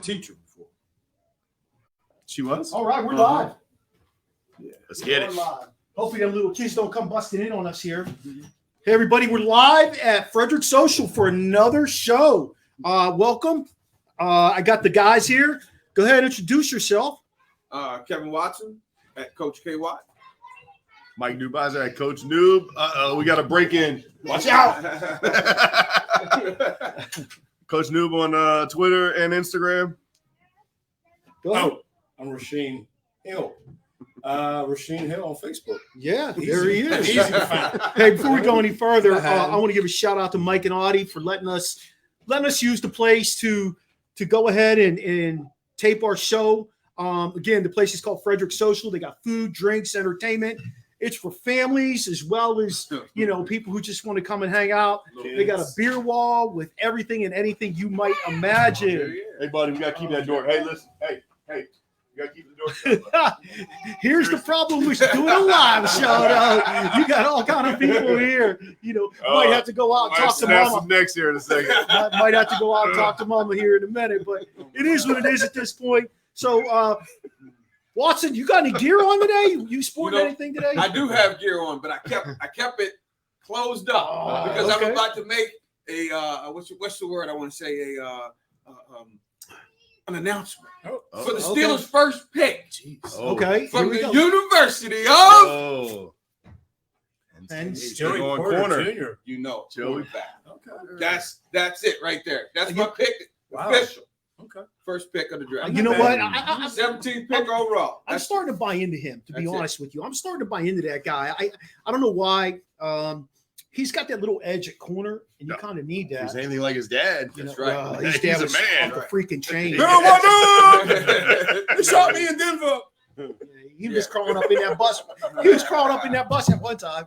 teacher before. She was? All right, we're live. Yeah, let's get it. Live. Hopefully them little kids don't come busting in on us here. Hey, everybody, we're live at Frederick Social for another show. Welcome. I got the guys here. Go ahead and introduce yourself. Kevin Watson at Coach K. Watt. Mike Newbizer at Coach Noob. We got a break in. Watch out. Coach Noob on Twitter and Instagram. Go ahead. I'm Rasheen Hill. Rasheen Hill on Facebook. Yeah, there he is. Easy to find. Hey, before we go any further, I want to give a shout out to Mike and Audie for letting us use the place to go ahead and tape our show. Again, the place is called Frederick Social. They got food, drinks, entertainment. It's for families as well as, people who just want to come and hang out. They got a beer wall with everything and anything you might imagine. Hey, buddy, we got to keep that door. Hey, listen. Hey. You got to keep the door shut. Here's the problem with doing a live show. You got all kind of people here. Might have to go out and talk to mama. Next here in a second. Might have to go out and talk to mama here in a minute, but it is what it is at this point. So, Watson, you got any gear on today? You sporting anything today? I do have gear on, but I kept it closed up because okay. I'm about to make a what's the word I want to say an announcement for the Steelers' first pick. Okay, from the University of and Joey Porter Porter Jr. Jr. Joey back. Okay, that's it right there. That's my pick. Wow. Official. Okay. First pick of the draft. You know what? 17th pick overall. I'm starting to buy into him, to be honest with you. I'm starting to buy into that guy. I don't know why. He's got that little edge at corner, and you kind of need that. He's anything like his dad. That's right. His dad was off the freaking chain. They shot me in Denver. He was crawling up in that bus. He was crawling up in that bus at one time.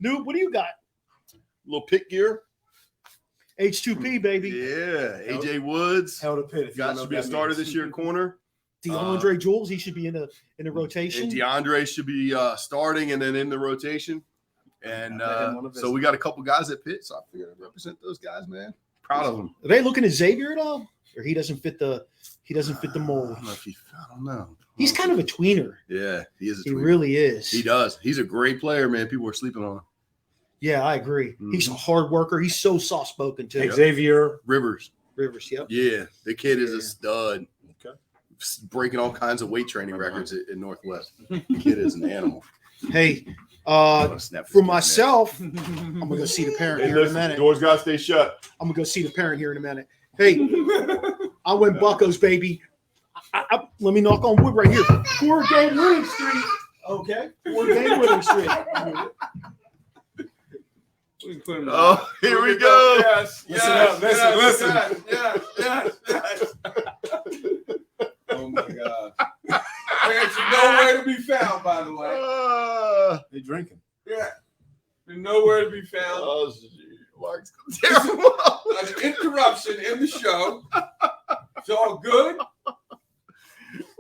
Noob, what do you got? Little pick gear. H2P, baby. Yeah. AJ Woods. Held a pit. Got to be a starter this year corner. DeAndre Jules, he should be in the rotation. And DeAndre should be starting and then in the rotation. And so we got a couple guys at Pitt, so I figured I'd represent those guys, man. Proud of them. Are they looking at Xavier at all? Or he doesn't fit the mold? I don't know. He's kind of a tweener. Yeah, he is a tweener. He really is. He does. He's a great player, man. People are sleeping on him. Yeah, I agree. Mm-hmm. He's a hard worker. He's so soft-spoken, too. Xavier Rivers, yep. Yeah, the kid is a stud. Okay. Breaking all kinds of weight training records in Northwest. The kid is an animal. Hey, for myself, I'm going to go see the parent here in a minute. Doors got to stay shut. I'm going to go see the parent here in a minute. Hey, I went Buccos, baby. Let me knock on wood right here. 4-game winning streak. Okay. 4-game winning streak. Oh, here we go. Yes. Listen. Yes. Oh my God. There's nowhere to be found, by the way. They drinking. Yeah. There's nowhere to be found. Oh, Mark's terrible. An interruption in the show. It's all good.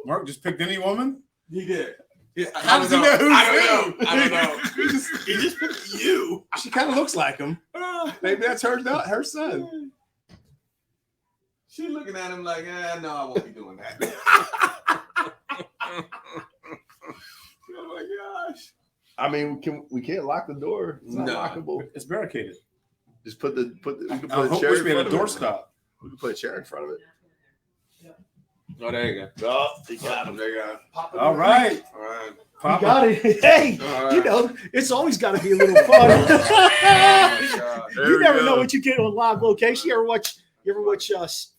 Mark just picked any woman? He did. Yeah, How does he know who's I don't know. He just picked you. She kind of looks like him. Maybe that's her son. She's looking at him like, no, I won't be doing that. Oh my gosh. I mean, we can't lock the door. It's not lockable. It's barricaded. Just put we can put I a hope chair we in made front a of it. doorstop. We can put a chair in front of it. Oh, there you go. Oh, he got him. There you go. All right. All right. You got it. Hey, All right. it's always got to be a little fun. Oh, You never know what you get on live location. You ever watch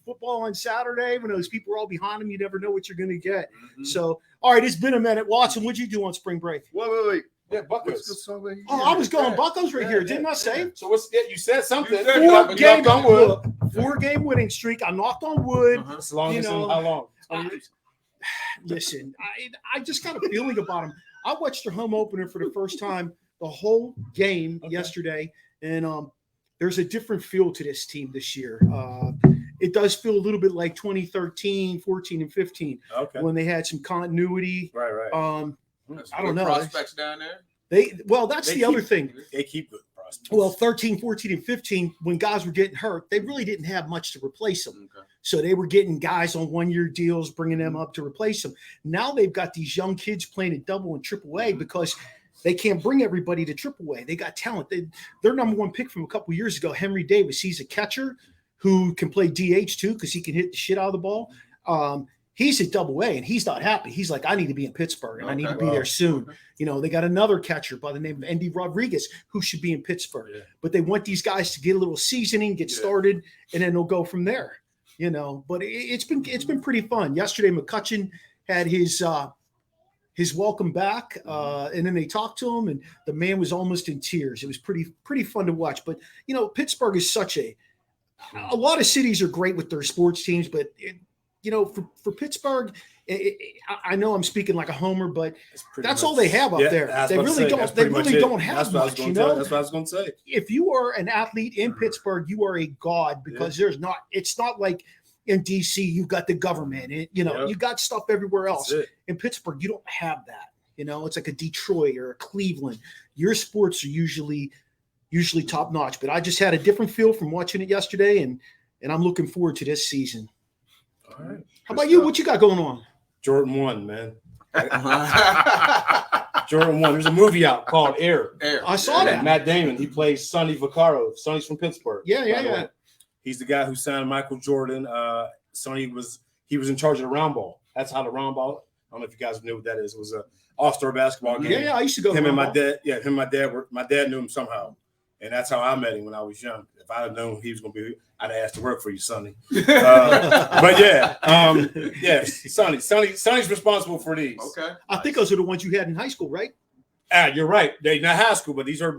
football on Saturday when those people are all behind them? You never know what you're going to get. Mm-hmm. So, all right, it's been a minute. Watson, what'd you do on spring break? Wait. Yeah, Buccos. I was going Buccos right here. Didn't I say? So you said something. You said 4-game winning streak. I knocked on wood. As long as how long? Listen, I just got a feeling about them. I watched their home opener for the first time the whole game yesterday, and there's a different feel to this team this year. It does feel a little bit like 2013, 14, and 15 when they had some continuity. Right. I don't know. Prospects down there. That's the other thing. They keep good prospects. Well, 13, 14, and 15, when guys were getting hurt, they really didn't have much to replace them. Okay. So they were getting guys on one-year deals, bringing them up to replace them. Now they've got these young kids playing at double and triple A because they can't bring everybody to triple A. They got talent. Their number one pick from a couple years ago, Henry Davis, he's a catcher who can play DH too because he can hit the shit out of the ball. He's at double A and he's not happy. He's like, I need to be in Pittsburgh and I need to be there soon. You know, they got another catcher by the name of Andy Rodriguez who should be in Pittsburgh. Yeah. But they want these guys to get a little seasoning, get started, and then they'll go from there. You know, but it's been pretty fun. Yesterday, McCutcheon had his welcome back, and then they talked to him, and the man was almost in tears. It was pretty fun to watch. But you know, Pittsburgh is such a lot of cities are great with their sports teams, but you know, for Pittsburgh, I know I'm speaking like a homer, but that's all they have up there. They really don't. They really don't have much. You know, that's what I was going to say. If you are an athlete in Pittsburgh, you are a god because there's not. It's not like in DC you've got the government. You know, you got stuff everywhere else. In Pittsburgh, you don't have that. You know, it's like a Detroit or a Cleveland. Your sports are usually top notch. But I just had a different feel from watching it yesterday, and I'm looking forward to this season. All right. How about you? What you got going on? Jordan 1, man. Jordan 1. There's a movie out called Air. I saw that. Matt Damon. He plays Sonny Vaccaro. Sonny's from Pittsburgh. Yeah. He's the guy who signed Michael Jordan. Sonny was in charge of the round ball. That's how the round ball. I don't know if you guys knew what that is. It was a all-star basketball game. Yeah. I used to go. Him and my dad. Yeah, him and my dad were. My dad knew him somehow, and that's how I met him when I was young. If I'd have known he was going to be, I'd have asked to work for you, Sonny. But Sonny's responsible for these. Okay. I think those are the ones you had in high school, right? You're right. They're not high school, but these are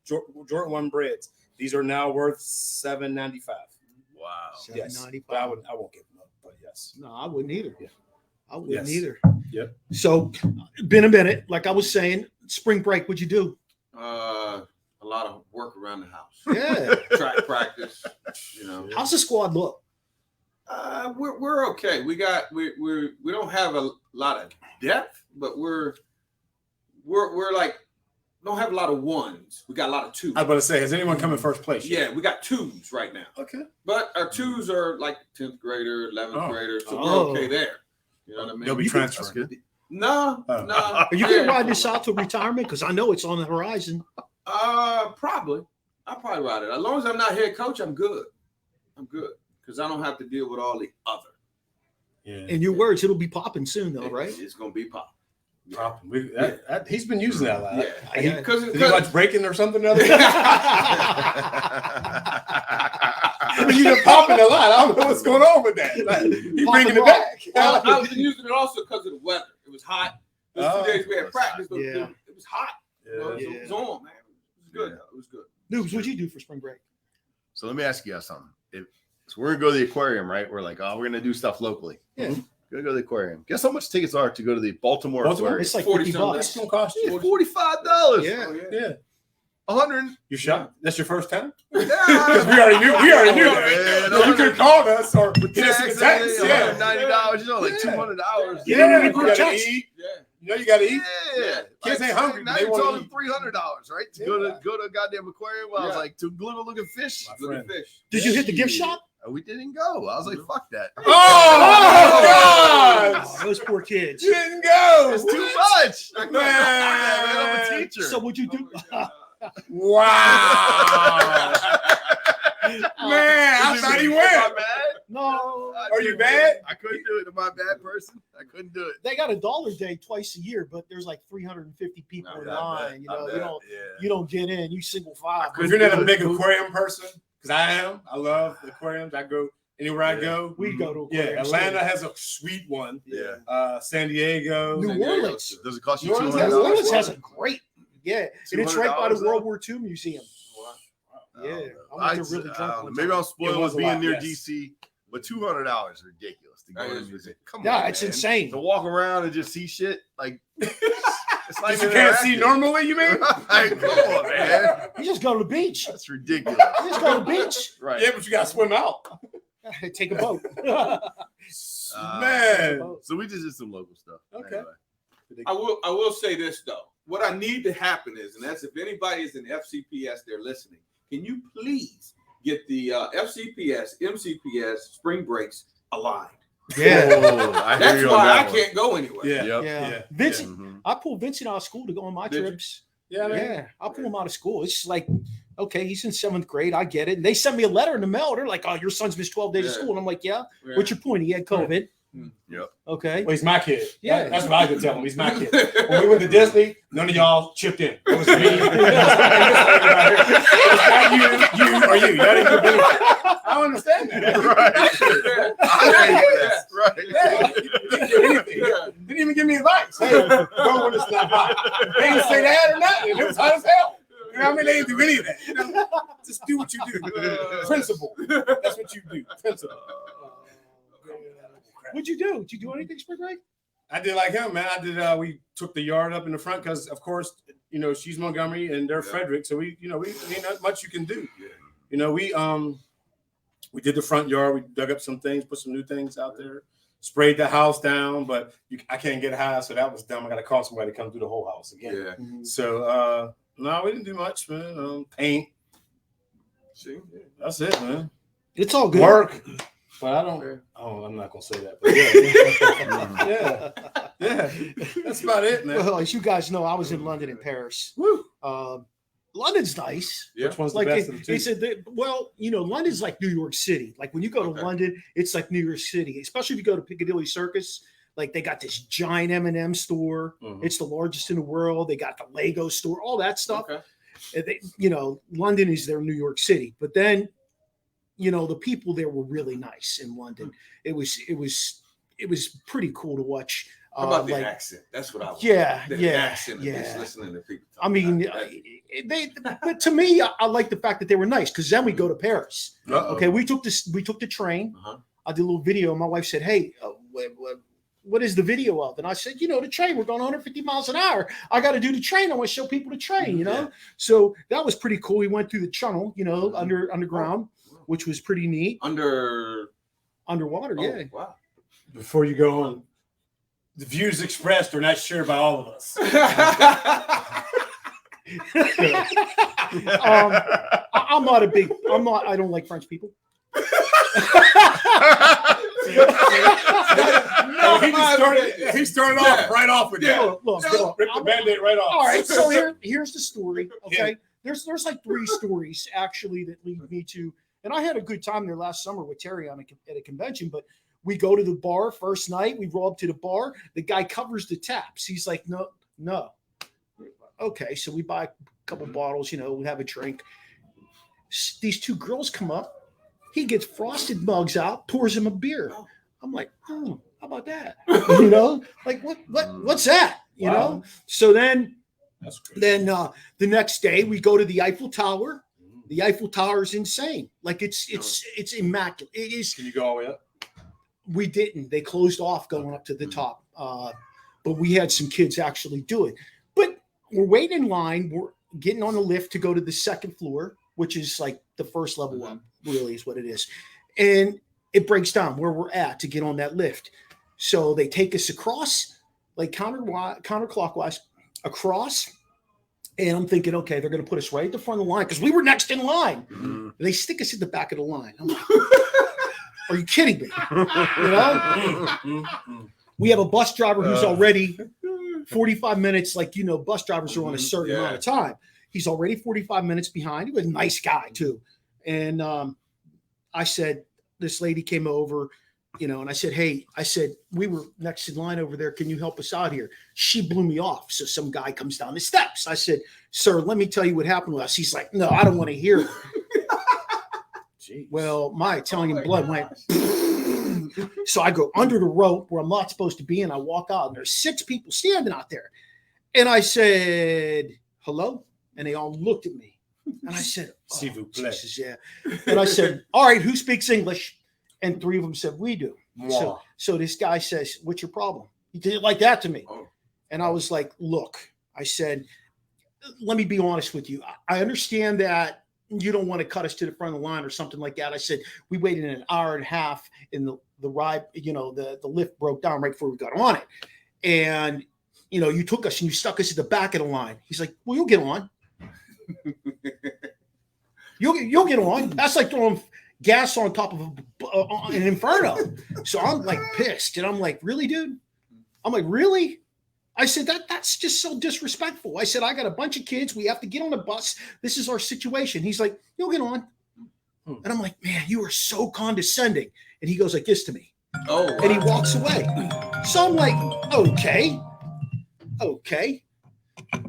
Jordan 1 breads. These are now worth $7.95. Wow. Yes. $7.95. But I won't give them up, but yes. No, I wouldn't either. Yeah. I wouldn't Yes. either. Yep. So, been a minute. Like I was saying, spring break, what'd you do? A lot of work around the house. Yeah. Track practice. You know. How's the squad look? We're okay. We don't have a lot of depth, but we're like don't have a lot of ones. We got a lot of twos. I was about to say, has anyone come in first place? Yeah, we got twos right now. Okay. But our twos are like 10th grader, 11th grader, so we're okay there. You know what I mean? They'll be transferring. No. Are you going to ride this out to retirement? Because I know it's on the horizon. Probably. I'll probably ride it. As long as I'm not head coach, I'm good. Because I don't have to deal with all the other. Yeah. In your words, it'll be popping soon, though, right? It's going to be popping. Popping. He's been using that a lot. Yeah. Did he watch Breaking or something? You've been popping a lot. I don't know what's going on with that. He's bringing it back. I was using it also because of the weather. It was hot. Those 2 days we had practice. It was hot. So it was on, man. It was good. It was good. Noobs, what'd you do for spring break? So let me ask you guys something. So we're gonna go to the aquarium, right? We're like, we're gonna do stuff locally. Yeah. Gonna go to the aquarium. Guess how much tickets are to go to the Baltimore aquarium? It's like $40. $50. That's gonna cost you $45. Yeah. 100. You shot? That's your first time? Yeah. Because we already knew that. Yeah, You could have called us or hit us in the taxes, text. Yeah. $190, like $200. Yeah, you Group gotta text. eat. Yeah. You know you gotta eat. Yeah. Kids ain't hungry. Now They you're wanna talking eat. $300, right? To go to a goddamn aquarium. Well, I was like, to look at fish. Look at fish. Did you hit the gift shop? We didn't go. I was like, fuck that. Oh, God! Those poor kids. You didn't go. It's too much. Man. I'm a teacher. So what'd you do? Wow. Man, I thought he went. No. Are you bad? I couldn't do it. Am I a bad person? I couldn't do it. They got $1 day twice a year, but there's like 350 people in line. You don't get in. You single file. If you're not a big aquarium person, because I am, I love the aquariums. I go anywhere I go. We go to Yeah, aquariums. Atlanta has a sweet one. Yeah. San Diego. New Orleans. Does it cost you New Orleans $200? New Orleans has a great. Yeah, and it's right by the $200 World War II Museum. Yeah, I went to really drunk one maybe time. I'm spoiled It was with a being lot, near yes. DC, but $200 is ridiculous to go That to is the museum. Come Yeah, on, it's man. insane. To walk around and just see shit like it's like You can't see normally, you mean? Like, come on, man. You just go to the beach. That's ridiculous. You just go to the beach. Right. Yeah, but you got to swim out. Take a boat. Man. So we just did some local stuff. Okay. I will say this though. what I need to happen is, and that's if anybody is in FCPS, they're listening. Can you please get the FCPS, MCPS spring breaks aligned? Yeah. That's why I can't go anywhere. Yeah. Vincent, I pulled Vincent out of school to go on my trips. I pull him out of school. It's like, okay, he's in 7th grade. I get it. And they sent me a letter in the mail. They're like, oh, your son's missed 12 days of school. And I'm like, yeah. What's your point? He had COVID. Yep. Okay. Well, he's my kid. Yeah. That's what I could tell him. He's my kid. When we went to Disney, none of y'all chipped in. It was me. It was not you or you. That ain't your business. I don't understand that. Didn't even give me advice. Hey, go when it's not hot. They didn't say that or nothing. It was hot as hell. You know what I mean? They didn't do any of that. You know? Just do what you do. Principle. That's what you do. Principle. What'd you do? Did you do anything spring break? I did like him, man. I did. We took the yard up in the front because, of course, you know, she's Montgomery and they're Frederick, so we ain't not much you can do. You know, we did the front yard. We dug up some things, put some new things out there, sprayed the house down, but I can't get high, so that was dumb. I got to call somebody to come through the whole house again. So no, we didn't do much, man. Paint. See, that's it, man. It's all good. Work. But I don't. Oh, I'm not gonna say that. But yeah, that's about it, man. Well, as you guys know, I was in London and Paris. Woo. London's nice. Which one's like the best of the two? They said, well, you know, London's like New York City. Like when you go to London, it's like New York City. Especially if you go to Piccadilly Circus. Like they got this giant M&M store. It's the largest in the world. They got the Lego store, all that stuff. And they, you know, London is their New York City. But then, you know, the people there were really nice in London. It was pretty cool to watch. How about the accent? That's what I want. The accent. Just listening to people. I mean, but to me, I like the fact that they were nice because then we go to Paris. Okay, we took the train. I did a little video. And my wife said, "Hey, what is the video of?" And I said, "You know, the train. We're going 150 miles an hour. I got to do the train. I want to show people the train. You know." So that was pretty cool. We went through the tunnel, you know, underground. Which was pretty neat. Underwater, yeah. Wow. Before you go on, the views expressed are not shared by all of us. I don't like French people. He started off right off with that. Look, rip the Band-Aid right off. All right, so here's the story. Okay. There's like 3 stories actually that lead me to. And I had a good time there last summer with Terry at a convention, but we go to the bar first night. We roll up to the bar. The guy covers the taps. He's like, no. Okay, so we buy a couple bottles, you know, we have a drink. These 2 girls come up. He gets frosted mugs out, pours him a beer. I'm like, how about that? You know, like what's that? You know? So then the next day we go to the Eiffel Tower. The Eiffel Tower is insane. Like it's immaculate. It is. Can you go all the way up? We didn't. They closed off going up to the top. But we had some kids actually do it. But we're waiting in line. We're getting on the lift to go to the 2nd floor, which is like the first level up, really is what it is. And it breaks down where we're at to get on that lift. So they take us across, like counterclockwise across. And I'm thinking, okay, they're going to put us right at the front of the line because we were next in line. And they stick us at the back of the line. I'm like, are you kidding me? You know? We have a bus driver who's already 45 minutes. Like, you know, bus drivers are on a certain amount of time. He's already 45 minutes behind. He was a nice guy, too. And I said, this lady came over, you know, and I said, hey, we were next in line over there. Can you help us out here? She blew me off. So some guy comes down the steps. I said, sir, let me tell you what happened with us. He's like, no, I don't want to hear it. Well, my Italian blood went. So I go under the rope where I'm not supposed to be. And I walk out and there's 6 people standing out there. And I said, hello. And they all looked at me. And I said, Jesus, yeah. And I said, all right, who speaks English? And 3 of them said, we do. So this guy says, what's your problem? He did it like that to me. And I was like, look, I said, let me be honest with you. I understand that you don't want to cut us to the front of the line or something like that. I said, we waited an hour and a half in the ride, you know, the lift broke down right before we got on it. And you took us and you stuck us at the back of the line. He's like, well, you'll get on. You'll get on. That's like throwing gas on top of an inferno. So I'm like pissed. And I'm like, really, dude? I'm like, really? I said, that's just so disrespectful. I said, I got a bunch of kids. We have to get on the bus. This is our situation. He's like, you'll get on. And I'm like, man, you are so condescending. And he goes like this to me. Oh, wow. And he walks away. So I'm like, okay.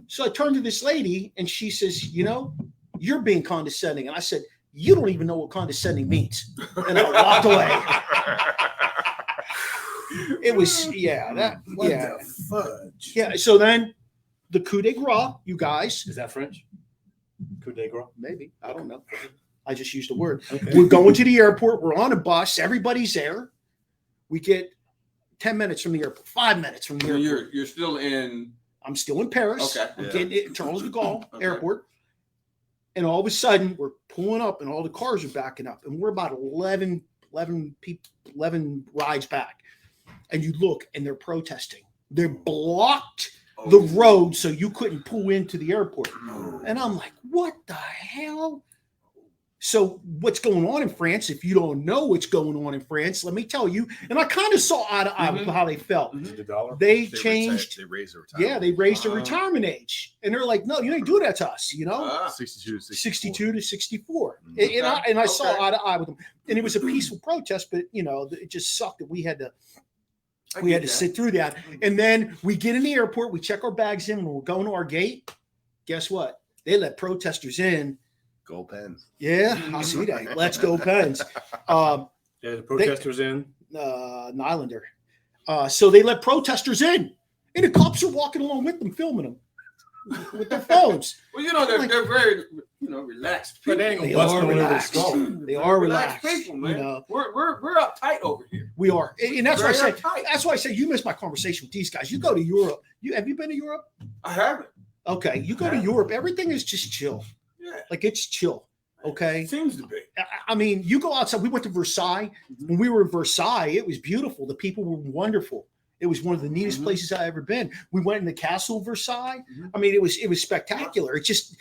So I turned to this lady and she says, you're being condescending. And I said, you don't even know what condescending means. And I walked away. It was, The fudge. Yeah. So then the coup de grace, you guys. Is that French? Coup de grace? Maybe. I don't know. I just used a word. Okay. We're going to the airport. We're on a bus. Everybody's there. We get 10 minutes from the airport, 5 minutes from the So airport. you're still in. I'm still in Paris. Okay. I'm getting it, Charles de Gaulle Okay. Airport. And all of a sudden, we're pulling up and all the cars are backing up. And we're about 11 rides back. And you look and they're protesting. They blocked the road so you couldn't pull into the airport. And I'm like, what the hell? So what's going on in France? If you don't know what's going on in France, let me tell you. And I kind of saw eye to eye with how they felt. The dollar? They changed. They raised the retirement. Yeah, they raised the retirement age. And they're like, no, you didn't do that to us, 62 to 62 to 64. Mhm. And I saw eye to eye with them. And it was a peaceful protest, but it just sucked that we had to sit through that. And then we get in the airport, we check our bags in, and we're going to our gate. Guess what? They let protesters in. Go Pens. Yeah, I see that. Let's go Pens. The protesters in. Nylander. So they let protesters in, and the cops are walking along with them, filming them with their phones. Well, they're very, relaxed people. But they ain't They gonna bust are no relaxed. skull. They are relaxed. people, man. You know. We're uptight over here. We are, and that's why I Very say. uptight. That's why I say you missed my conversation with these guys. You go to Europe. Have you been to Europe? I haven't. Okay, you go to Europe. Everything is just chill. Yeah. Like it's chill. Okay. Seems to be. I mean, you go outside. We went to Versailles. When we were in Versailles, it was beautiful. The people were wonderful. It was one of the neatest places I've ever been. We went in the Castle of Versailles. I mean, it was spectacular. It's just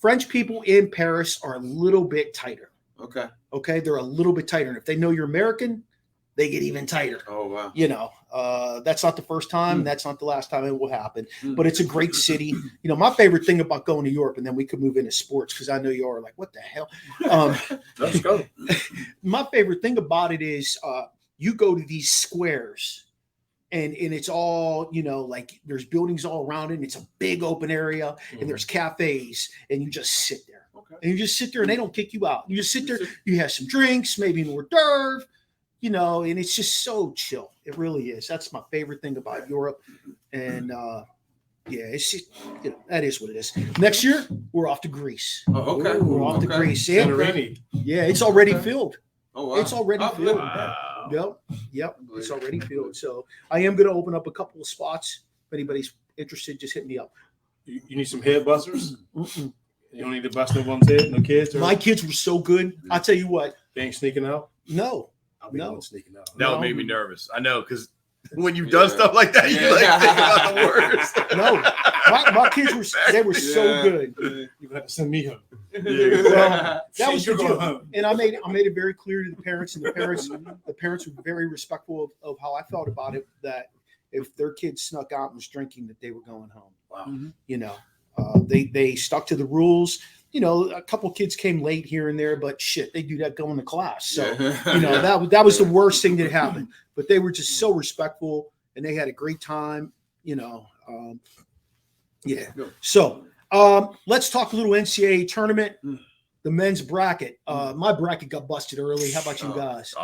French people in Paris are a little bit tighter. Okay. Okay, they're a little bit tighter. And if they know you're American, they get even tighter. Oh, wow. That's not the first time. That's not the last time it will happen. But it's a great city. My favorite thing about going to Europe, and then we could move into sports because I know you are like, what the hell? Let's go. My favorite thing about it is you go to these squares. And it's all, like there's buildings all around it. And it's a big open area and there's cafes and you just sit there. Okay. And you just sit there and they don't kick you out. You just sit there, you have some drinks, maybe an hors d'oeuvre, and it's just so chill. It really is. That's my favorite thing about Europe. And it's just, that is what it is. Next year, we're off to Greece. Oh, okay. We're off to Greece. Santorini. Yeah, it's already filled. Oh, wow. It's already filled. Yep. It's already filled. So I am going to open up a couple of spots. If anybody's interested, just hit me up. You need some head busters? You don't need to bust no one's head, no kids? My kids were so good. I'll tell you what. They ain't sneaking out? No. I'll be the one sneaking out. That would make me nervous. I know, because when you've done stuff like that, you think about the worst. No. My kids were so good. You have to send me home. Well, that was the You're going deal. home. And I made it very clear to the parents, and the parents were very respectful of how I felt about it, that if their kids snuck out and was drinking, that they were going home. Wow. They stuck to the rules. A couple kids came late here and there, but shit, they do that going to class. So, that was the worst thing that happened. But they were just so respectful and they had a great time, So let's talk a little NCAA tournament, the men's bracket. My bracket got busted early. How about you guys?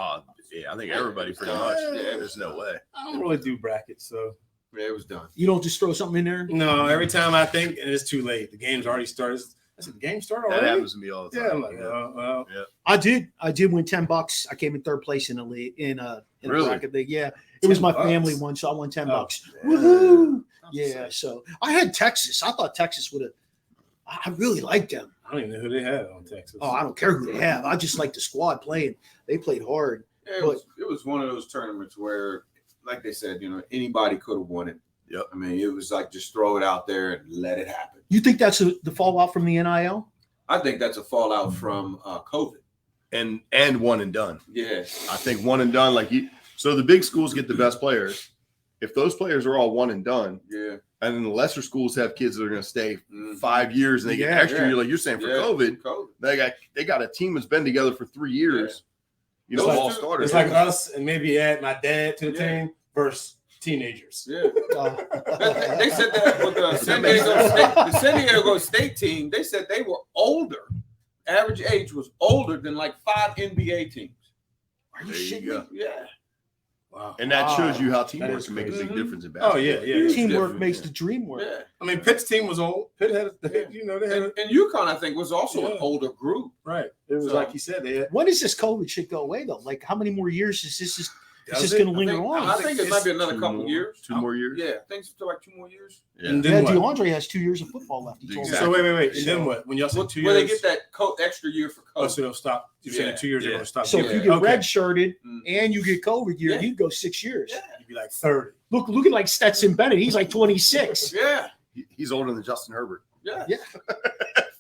Yeah, I think everybody pretty much. Yeah, there's no way. I don't really do brackets, so. Yeah, it was done. You don't just throw something in there? No, every time I think it's too late. The game's already started. I said, the game started already? That happens to me all the time. Yeah, I'm like, well. Yeah. I did win $10. I came in third place in a league in a bracket league. Yeah, it was my family one, so I won $10. Woohoo! Yeah, so I had Texas. I thought Texas would have. I really liked them. I don't even know who they had on Texas. Oh, I don't care who they have. I just like the squad playing. They played hard. Yeah, it was one of those tournaments where, like they said, anybody could have won it. Yep. I mean, it was like just throw it out there and let it happen. You think that's the fallout from the NIL? I think that's a fallout from COVID. And one and done. Yeah. I think one and done. So the big schools get the best players. If those players are all one and done, Yeah. and then the lesser schools have kids that are going to stay 5 years and they get extra year, like you're saying for COVID, they got a team that's been together for 3 years. You know, all starters. It's like us and maybe add my dad to the team versus teenagers. Yeah. They said that with the San Diego State team. They said they were older. Average age was older than like 5 NBA teams. Are you There you shitting go. me? Yeah. Wow. And that shows you how That teamwork is can make a crazy. big difference in basketball. Oh yeah. Teamwork makes the dream work. Yeah. I mean, Pitt's team was old. Pitt had, they had And UConn, I think, was also an older group. right. It was So- like you said, they had. When does this COVID shit go away though? Like, how many more years is this Does just it? going to linger on? I think it might be another Two couple more- years. 2 more years. Yeah, I think it's still like 2 more years. Yeah. And Yeah, then what? DeAndre has 2 years of football left. He told me. Exactly. So wait. And then what? When y'all said 2 years, Where they get that extra year for oh, COVID. so they'll stop. You're saying Yeah. in 2 years they're Yeah. going to stop. So if you giving get it. red-shirted Mm. and you get COVID year, Yeah. you'd go 6 years. Yeah. you'd be like 30. Look at like Stetson Bennett. He's like 26. Yeah. He's older than Justin Herbert. Yeah.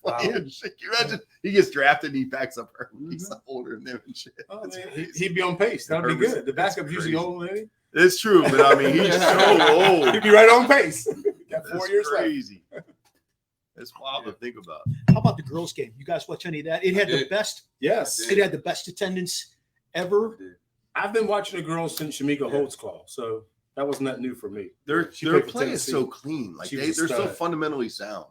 Wow. Can you imagine? He gets drafted and he backs up Herbert. He's older than them and shit. Oh, That's man, crazy. he'd be on pace. That would be Herbert's- good. The backup's that's usually crazy. old, ain't he? It's true, but I mean, he's so old. He'd be right on pace. Got 4 That's years left. crazy. It's wild to think about. How about the girls' game? You guys watch any of that? It had the did. best. Yes. It had the best attendance ever. I've been watching the girls since Shamika Holtzclaw, so that was not new for me. Their She their played for play is Tennessee. so clean. Like She they're was a so stud. fundamentally sound.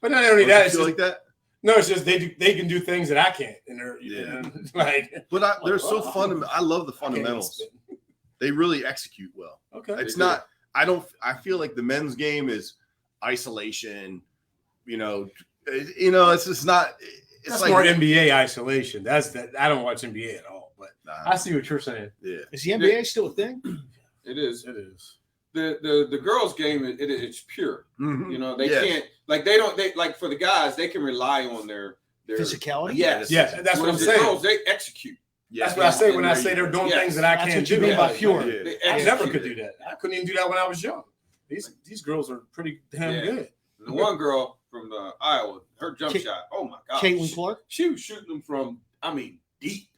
But not only Don't that, you it's feel just, like that? no, it's just they can do things that I can't, and they're Yeah. like But they're so wow. fundamental. I love the I can't even fundamentals. spit. They really execute well. Okay, It's They do. not. I feel like the men's game is isolation. It's just not. It's that's like more NBA isolation. That's that. I don't watch NBA at all, but Nah, I see what you're saying. yeah. Is the NBA still a thing? It is. It is. The girls' game, it's pure. Mhm. You know, they Yes. can't, they like for the guys, they can rely on their Physicality? Yes. Yeah, that's what I'm Whereas the saying. girls, they execute. That's what I say when I say they're doing Yes. things that I That's can't what you do. mean by Like, pure. Yeah. They I never execute could it. do that. I couldn't even do that when I was young. These girls are pretty damn Yeah. good. The one girl from Iowa, her jump shot, oh my God. Caitlin Clark? She was shooting them from, deep.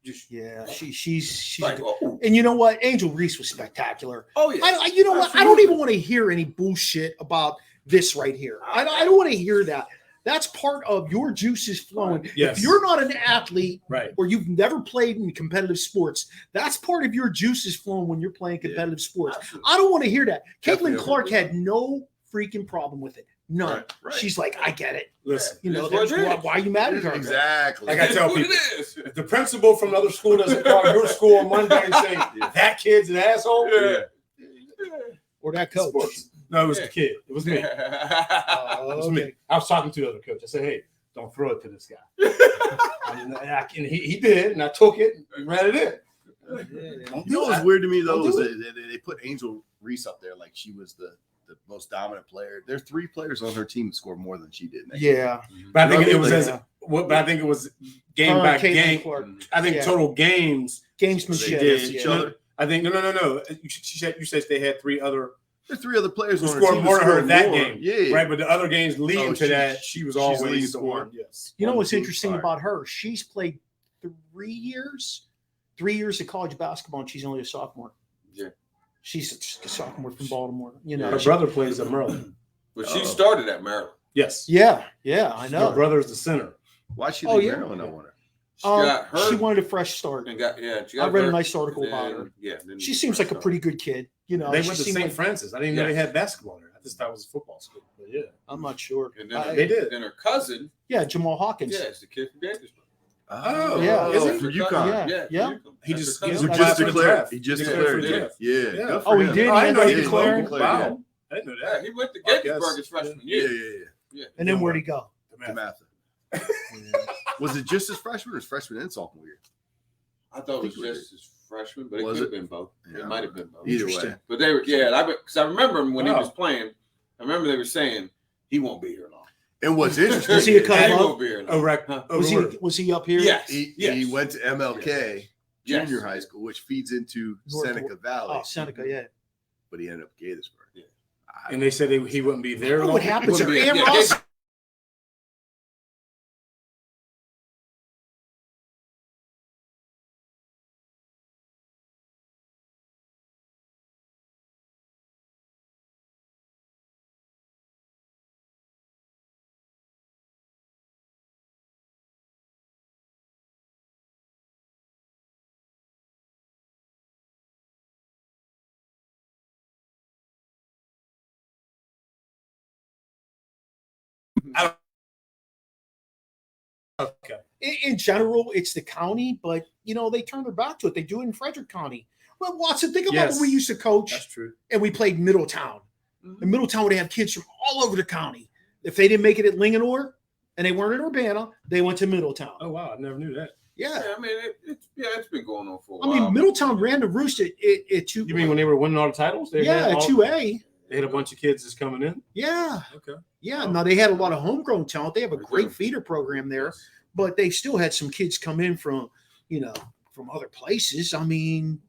Just Yeah, she's like, oh, and you know what? Angel Reese was spectacular. oh yeah. You know what? I don't even want to hear any bullshit about this right here. I don't want to hear that. That's part of your juices flowing. Yes. If you're not an athlete Right. or you've never played in competitive sports, that's part of your juices flowing when you're playing competitive sports. Absolutely. I don't want to hear that. Definitely Caitlin Clark agree. had no freaking problem with it. None. Right. She's like, I get it. Listen, You know, It is that's what it is. why are you mad at her? Exactly. Like I tell That's what people. it is. if the principal from another school doesn't call your school on Monday and say that kid's an asshole, Yeah. Or that coach. Sports. No, it was the kid. It was me. It Oh, was okay. me. I was talking to the other coach. I said, "Hey, don't throw it to this guy." and he did, and I took it and ran it in. Don't You know do what's that. weird to me though Don't is do that they put Angel Reese up there like she was the most dominant player. There are 3 players on her team that scored more than she did. in that game. Yeah. But I think You know it was what I as mean? what. But I think it was game by Caitlin game. Clark. I think Yeah. total games. Gamesmanship. They did. did each Yeah. other. I think no. She said you said they had 3 other There's 3 other players who on her scored team more that than her scored that more. game. Yeah. right, but the other games leading Oh, to that, she's she was the leading always the scorer. one. Yes. You know what's 1, 2, interesting fire. about her? She's played 3 years of college basketball, and she's only a sophomore. Yeah. She's a sophomore from Baltimore. You know. Her brother plays at Maryland. But she started at Maryland. Yes. Yeah, I Her know. brother's the center. Why she Oh, leave yeah. Maryland? I wonder. She got hurt. She wanted a fresh start. and got, she I got read a hurt, nice article and about then- her. Yeah. then She seems like a pretty good kid. You know, They she went to seemed St. like- Francis. I didn't know they had basketball there. I just thought it was a football school. But yeah. I'm not sure. And then They did. Then her cousin, Yeah, Jamal Hawkins. it's the kid from Gaithersburg. Oh, yeah. is it? From Her UConn. cousin, Yeah. from UConn. He That's just- her he cousin. Who applied just for the declared. draft. He just Declared declared. for the Yeah. draft. Yeah. Yeah. Good for Oh, he him. did? Oh, I didn't know he Yeah, was declared. local. Wow. I didn't know Yeah, that. he went to I guess. Gaithersburg his freshman Yeah. year. Yeah. Yeah. And then where'd he go? Matha. Was it just his freshman or his freshman and sophomore year? I thought it was think it was- just his freshman, but it Was could have it? been both. Yeah. It might have been both. Either way. Interesting. But they were, because I remember him when he Wow. was playing. I remember they were saying he won't be here long. And what's interesting, Was he a He cut up? won't be here long. Over Was he up here? Yes. he went to MLK Yes. junior high school, which feeds into North- Seneca Valley. Oh, Seneca, yeah. But he ended up at Gaithersburg. Yeah. And they said he wouldn't be there. What happens if Aaron Yeah. Ross? Okay. In general, it's the county, but they turn their back to it. They do it in Frederick County. Well, Watson, think about when we used to coach. That's true. And we played Middletown. In Middletown would have kids from all over the county. If they didn't make it at Linganore and they weren't in Urbana, they went to Middletown. Oh wow, I never knew that. Yeah. I mean, it's been going on for a I while. mean, Middletown ran the roost at 2. You mean when they were winning all the titles? They Yeah, had at 2A. They had a bunch of kids that's coming in. Yeah. Okay. Yeah. Now they had a lot of homegrown talent. They have a great feeder program there, but they still had some kids come in from other places. I mean,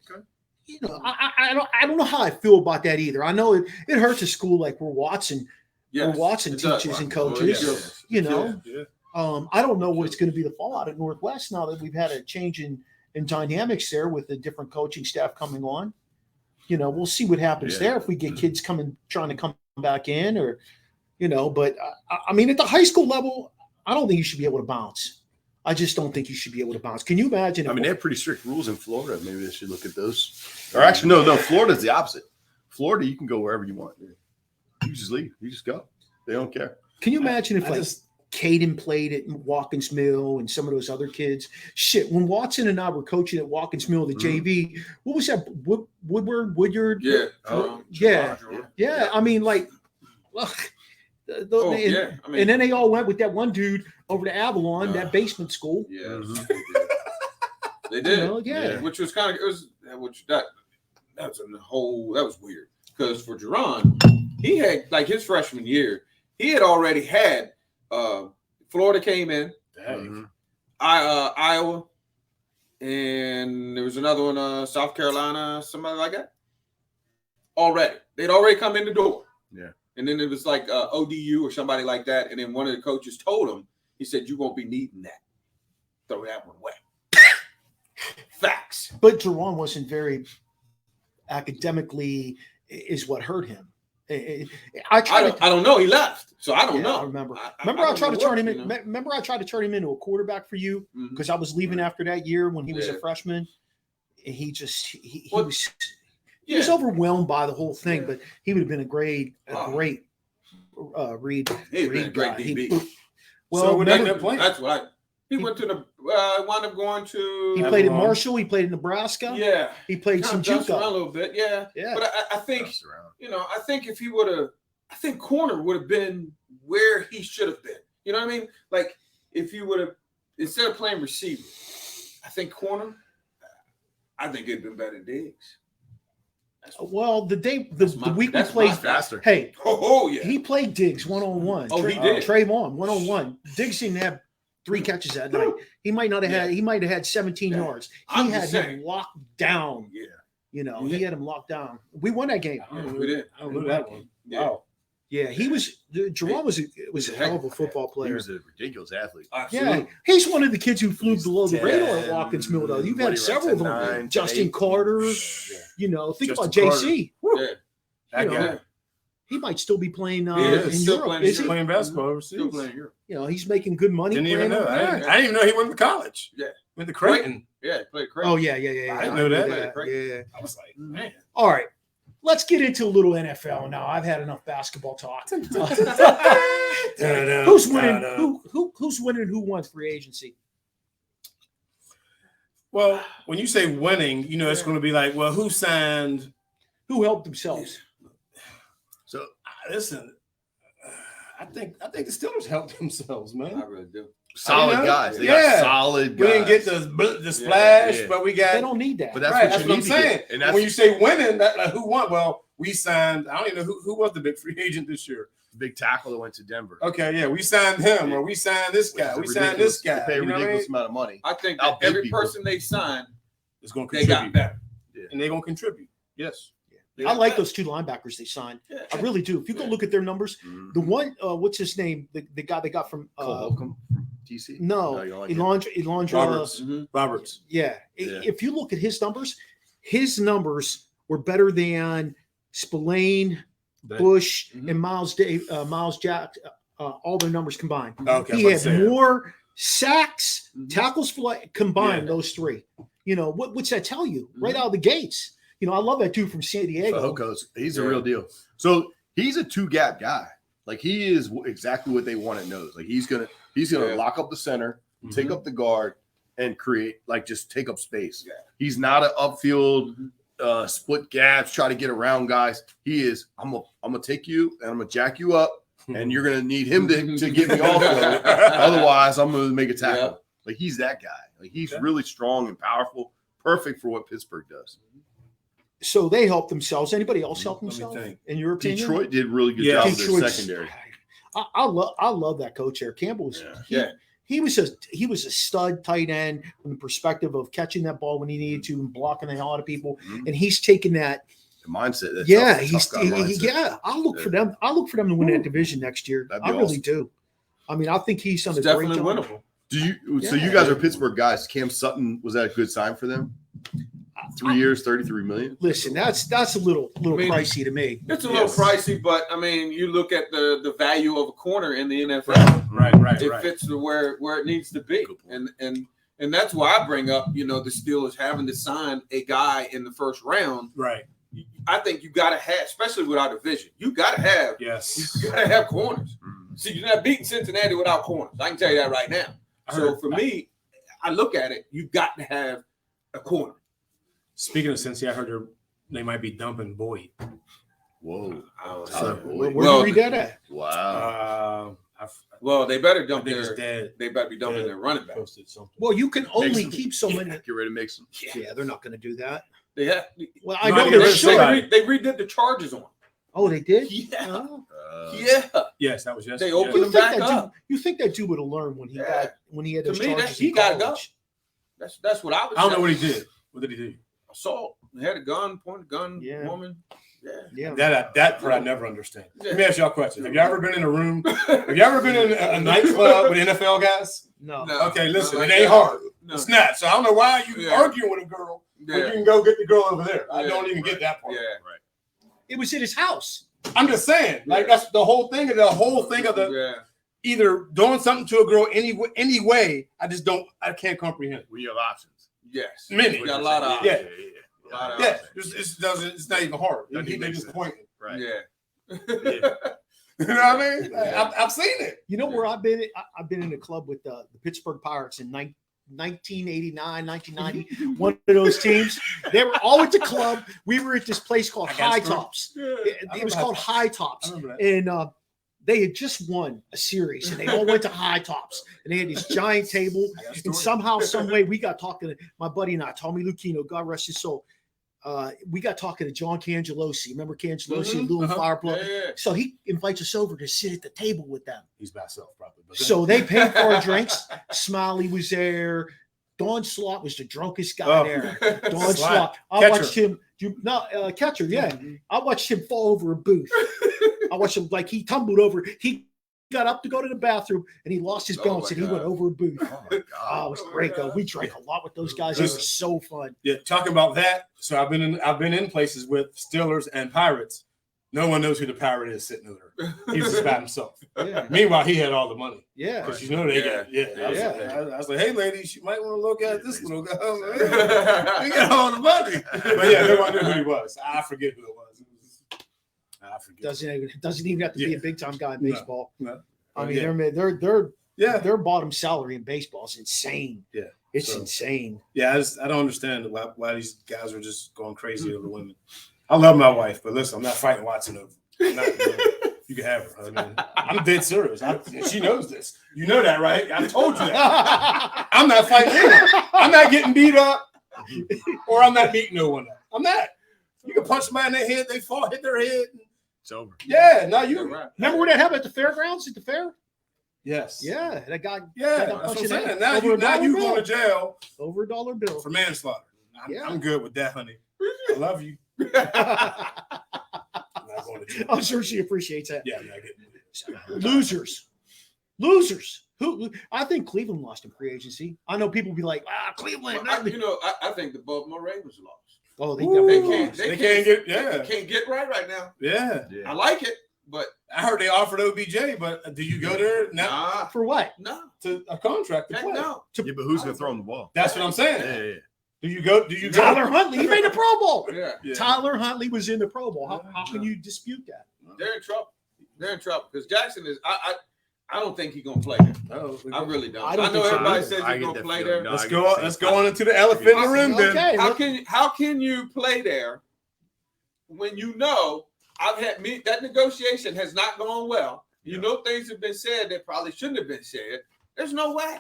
I don't know how I feel about that either. I know it hurts a school like where Watson teaches and coaches. Yeah. I don't know what's going to be the fallout at Northwest now that we've had a change in dynamics there with the different coaching staff coming on. We'll see what happens there if we get kids trying to come back in or, but I mean, at the high school level, I don't think you should be able to bounce. I just don't think you should be able to bounce. Can you imagine? I mean, they have pretty strict rules in Florida. Maybe they should look at those. Or actually, no, Florida's the opposite. Florida, you can go wherever you want. You just leave. You just go. They don't care. Can you imagine if Caden played at Watkins Mill and some of those other kids? Shit, when Watson and I were coaching at Watkins Mill, the JV, what was that? Woodyard? Yeah. Yeah. I mean, like, look. And then they all went with that one dude over to Avalon, that basement school. Yeah. They did. Yeah. Which was kind of, that was weird. Because for Jerron, he had, like, his freshman year, he had already had Florida came in, Iowa, and there was another one, South Carolina, somebody like that. They'd already come in the door. Yeah. And then it was like ODU or somebody like that. And then one of the coaches told him, he said, "You won't be needing that. Throw that one away." Facts. But Jerron wasn't very academically is what hurt him. I don't know. He left, so I don't know. I remember. I tried to turn him in. Remember, I tried to turn him into a quarterback for you because I was leaving after that year when he was a freshman. And he was overwhelmed by the whole thing, but he would have been a great read. He's been a great DB. So that's what he went to the. Wound up going to. He played in Marshall. He played in Nebraska. Yeah, he played some JUCO around a little bit. Yeah. But I think I think if he would have, I think corner would have been where he should have been. You know what I mean? Like if you would have instead of playing receiver, I think corner. I think it'd been better than Diggs. Well, the week we played faster. Hey, yeah, he played Diggs 1-on-1. Oh, he did. Trayvon 1-on-1 Diggs didn't have 3 catches that night. He might not have had. He might have had 17 yards. He had him locked down. Yeah, he had him locked down. We won that game. We did. I don't know that one. Yeah. Wow. Yeah, he was. Jerome was a hell of a football player. He was a ridiculous athlete. Yeah, he's one of the kids who flew below the radar at Watkins Mill. Though you've had several of them. Justin Carter. Think about JC. Yeah, that guy. He might still be playing in Europe. Is he playing basketball overseas? Still playing Europe. He's making good money. Didn't even know. I didn't even know he went to college. Yeah, went to Creighton. Yeah, he played Creighton. Oh yeah. I didn't know that. Yeah. I was like, man. All right. Let's get into a little NFL now. I've had enough basketball talk. Who's winning? Who's winning? Who won free agency? Well, when you say winning, it's going to be like, well, who signed? Who helped themselves? So listen, I think the Steelers helped themselves, man. I really do. Solid guys. They got solid guys. We didn't get the splash, but we got. They don't need that. But that's what I'm saying. And when you say winning, who won? Well, we signed. I don't even know who was the big free agent this year. Big tackle that went to Denver. Okay, yeah, we signed him, or we signed this guy. We signed this guy. They pay a ridiculous amount of money. I think every person they signed is going to contribute. They got better, and they're going to contribute. Yes. I like those 2 linebackers they signed. Yeah. I really do. If you go look at their numbers, the one, what's his name? The guy they got from DC? No, like Elandra Roberts. Yeah. If you look at his numbers were better than Spillane, Bush, and Miles Jack, all their numbers combined. Okay, he had more sacks, tackles for combined, those 3. What's that tell you? Right out of the gates. I love that dude from San Diego. He's a real deal. So he's a 2-gap guy. Like he is exactly what they want at nose. Like he's gonna lock up the center, take up the guard, and create just take up space. Yeah. He's not an upfield split gaps, try to get around guys. He is. I'm gonna take you and I'm gonna jack you up, and you're gonna need him to get me off. Otherwise, I'm gonna make a tackle. Yeah. Like he's that guy. Like he's really strong and powerful. Perfect for what Pittsburgh does. So they helped themselves. Anybody else help themselves? In your opinion? Detroit did a really good job with their secondary. I love that coach there. Campbell was he was a stud tight end from the perspective of catching that ball when he needed to and blocking the hell out of people. And he's taken that mindset. I'll look for them. I'll look for them to win that division next year. I really do. I mean, I think he's done a great job. Winnable. So you guys are Pittsburgh guys. Cam Sutton, was that a good sign for them? 3 years, $33 million. Listen, that's a little pricey to me. It's a little pricey, but I mean, you look at the value of a corner in the NFL. Right. It fits to where it needs to be, and that's why I bring up the Steelers having to sign a guy in the first round. Right. I think you got to have, especially with our division, you got to have corners. See, you're not beating Cincinnati without corners. I can tell you that right now. So for me, I look at it. You got to have a corner. Speaking of Cincy, I heard they might be dumping Boyd. Whoa. Where did we get at? Wow. Well, they better dump They better be dumping their running back. Well, you can only keep so many. Get ready to make some. Yeah, they're not going to do that. They have. Well, I know they should. They redid the charges on. Oh, they did? Yeah. Yes, that was yesterday. They opened them back up. You think that dude would have learned when he had those charges? He got to go. That's what I was. I don't know what he did. What did he do? Assault. He had a gun, pointed gun, woman. Yeah. That part I never understand. Let me ask y'all a question. Have you ever been in a room? Have you ever been in a nightclub with NFL guys? No. Okay, listen, it ain't hard. No. It's not. So I don't know why you arguing with a girl when you can go get the girl over there. I don't even get that part. Yeah. Right. It was in his house. I'm just saying, that's the whole thing of the either doing something to a girl any way. I can't comprehend. We have options. Yes. Many. We got a lot of options. Yeah. It's not even hard. They just pointing. Right. Yeah. You know what I mean? I've seen it. You know where I've been? I've been in a club with the Pittsburgh Pirates in 1989, 1990. One of those teams. They were all at the club. We were at this place called High Tops. It was called High Tops. And they had just won a series, and they all went to High Tops, and they had this giant table. And somehow, some way, we got talking to my buddy and I, Tommy Lucchino, God rest his soul. We got talking to John Cangelosi. Remember Cangelosi, Lou and Fireplug? Yeah. So he invites us over to sit at the table with them. He's by himself, probably. So they paid for our drinks. Smiley was there. Don Slott was the drunkest guy there. Don Slott. I watched him. Catcher, yeah. I watched him fall over a booth. I watched him he tumbled over. He got up to go to the bathroom and he lost his balance and he went over a booth. Oh my God. It was great though. We drank a lot with those guys. It was so fun. Yeah, talking about that. So I've been in places with Steelers and Pirates. No one knows who the pirate is sitting there. He was just by himself. Yeah. Meanwhile, he had all the money. Yeah. Because they got I was like, hey ladies, you might want to look at this little guy. He got all the money. But yeah, no one knew who he was. I forget who it was. I forget. Doesn't even have to be a big time guy in baseball. No. I mean, their bottom salary in baseball is insane. Yeah, it's insane. Yeah, I don't understand why these guys are just going crazy over women. I love my wife, but listen, I'm not fighting Watson over. You can have her. I mean, I'm dead serious. She knows this. You know that, right? I told you that. I'm not fighting her. I'm not getting beat up, or I'm not beating no one up. I'm not. You can punch somebody in their head, they fall, hit their head. It's over. Yeah, now you remember where that happened at the fairgrounds at the fair? Yes. Yeah, that guy. Yeah, that's what I'm saying. Now you going to jail over $1 bill for manslaughter. I'm good with that, honey. I love you. I'm sure she appreciates that. Yeah, I get it. Losers. Who? I think Cleveland lost in free agency. I know people be like, Cleveland. I think the Baltimore Ravens lost. Oh, They can't get right now. Yeah. I like it, but I heard they offered OBJ, but do you go there now? nah, For what? no, To a contract to heck play? no. Yeah, but who's gonna throw him the ball? That's what I'm saying. Yeah. Do you go? Do you go? Tyler Huntley. He made the Pro Bowl. Yeah, Tyler Huntley was in the Pro Bowl. How can you dispute that? they're in trouble. They're in trouble because Jackson is. I don't think he's gonna play there. Oh, I really don't. I don't I know think so everybody either. says he's gonna play there. No, let's go on into the elephant in the room then. Okay. How can you play there when you know that negotiation has not gone well? You know things have been said that probably shouldn't have been said. There's no way.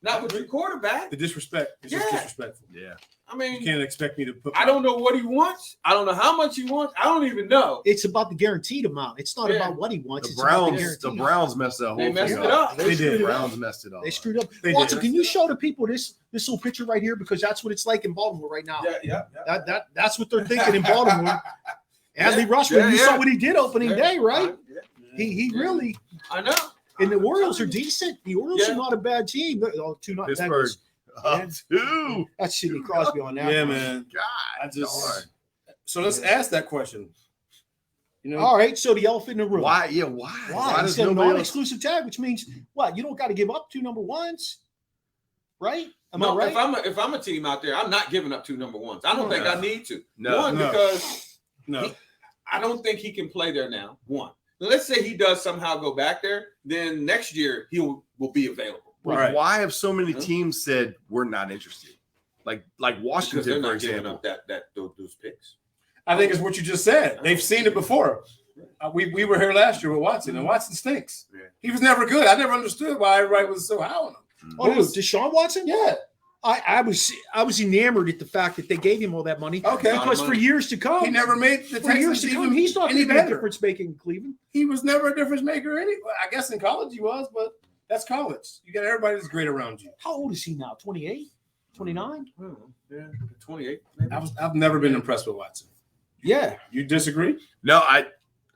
Not with your quarterback. The disrespect is just disrespectful. Yeah. I mean, You can't expect me to put. I don't know what he wants. I don't know how much he wants. I don't even know. It's about the guaranteed amount. It's not about what he wants. The It's Browns, about the Browns messed that whole They thing messed it up. up. They did. The Browns messed it up. They screwed up. They Watson, did. can you show the people this little picture right here? Because that's what it's like in Baltimore right now. Yeah. That's what they're thinking in Baltimore. Adley Rushman, you saw what he did opening day, right? He really. I know. And the Orioles are decent. The Orioles Yeah. are not a bad team. Not Pittsburgh. Two. That's Sidney Crosby on that. Yeah, one. man. God. I just. darn. So let's ask that question. You know, All right. So the elephant in the room. Why? Yeah. Why? Why? does Instead of nobody else? non-exclusive tag, which means what? You don't got to give up 2 number ones, right? Am I No, right? if I'm a team out there, I'm not giving up 2 number ones. I don't think I need to. No. One, No. because no. I don't think he can play there now. One. Let's say he does somehow go back there, then next year he will be available. Right. Why have so many Huh? teams said we're not interested? Like Because they're Washington, for not giving example. up those picks. I think it's what you just said. They've seen it before. We were here last year with Watson, and Watson stinks. Yeah. He was never good. I never understood why everybody was so high on him. Oh, Deshaun Watson? Yeah. I was enamored at the fact that they gave him all that money. Okay. Because for years to come, He never made the for years Texans to come, even he's not any going to be a better. difference making in Cleveland. He was never a difference maker. I guess in college he was, but that's college. You got everybody that's great around you. How old is he now? 28? 29? Yeah, 28. Maybe. I've never been impressed with Watson. Yeah. You disagree? No,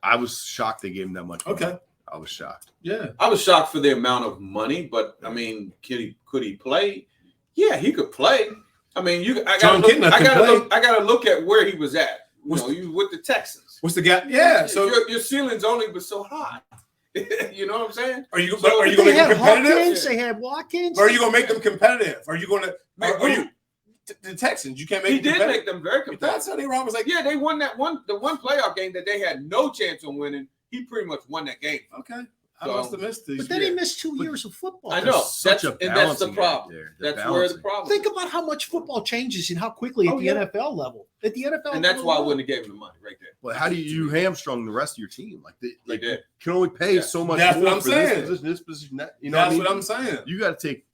I was shocked they gave him that much money. Okay. I was shocked. Yeah. I was shocked for the amount of money, but I mean, could he play? Yeah, he could play. I mean, I gotta look at where he was at. You know, you with the Texans. What's the gap? Yeah. So your ceiling's only but so high. You know what I'm saying? are you So going to make them competitive? Hopkins, they had Watkins. Or are you going to make them competitive? Are you going to? Make Are who? you the Texans? You can't make. He them did competitive. make them very If competitive. that's how they were. I was like, Yeah, they won the one playoff game that they had no chance on winning. He pretty much won that game. okay. I So- must have missed these. But then he missed 2 years of football. I know. There's such a And that's the balancing problem. act there. That's where the problem. Think about how much football changes and how quickly at Oh, the yeah. NFL level. At the NFL And that's level why I alone. wouldn't have gave him the money right there. But how do you hamstrung the rest of your team? Like they did. can only pay Yeah. so much That's more what I'm for saying. this position, that you know That's what I mean? I'm saying. You got to take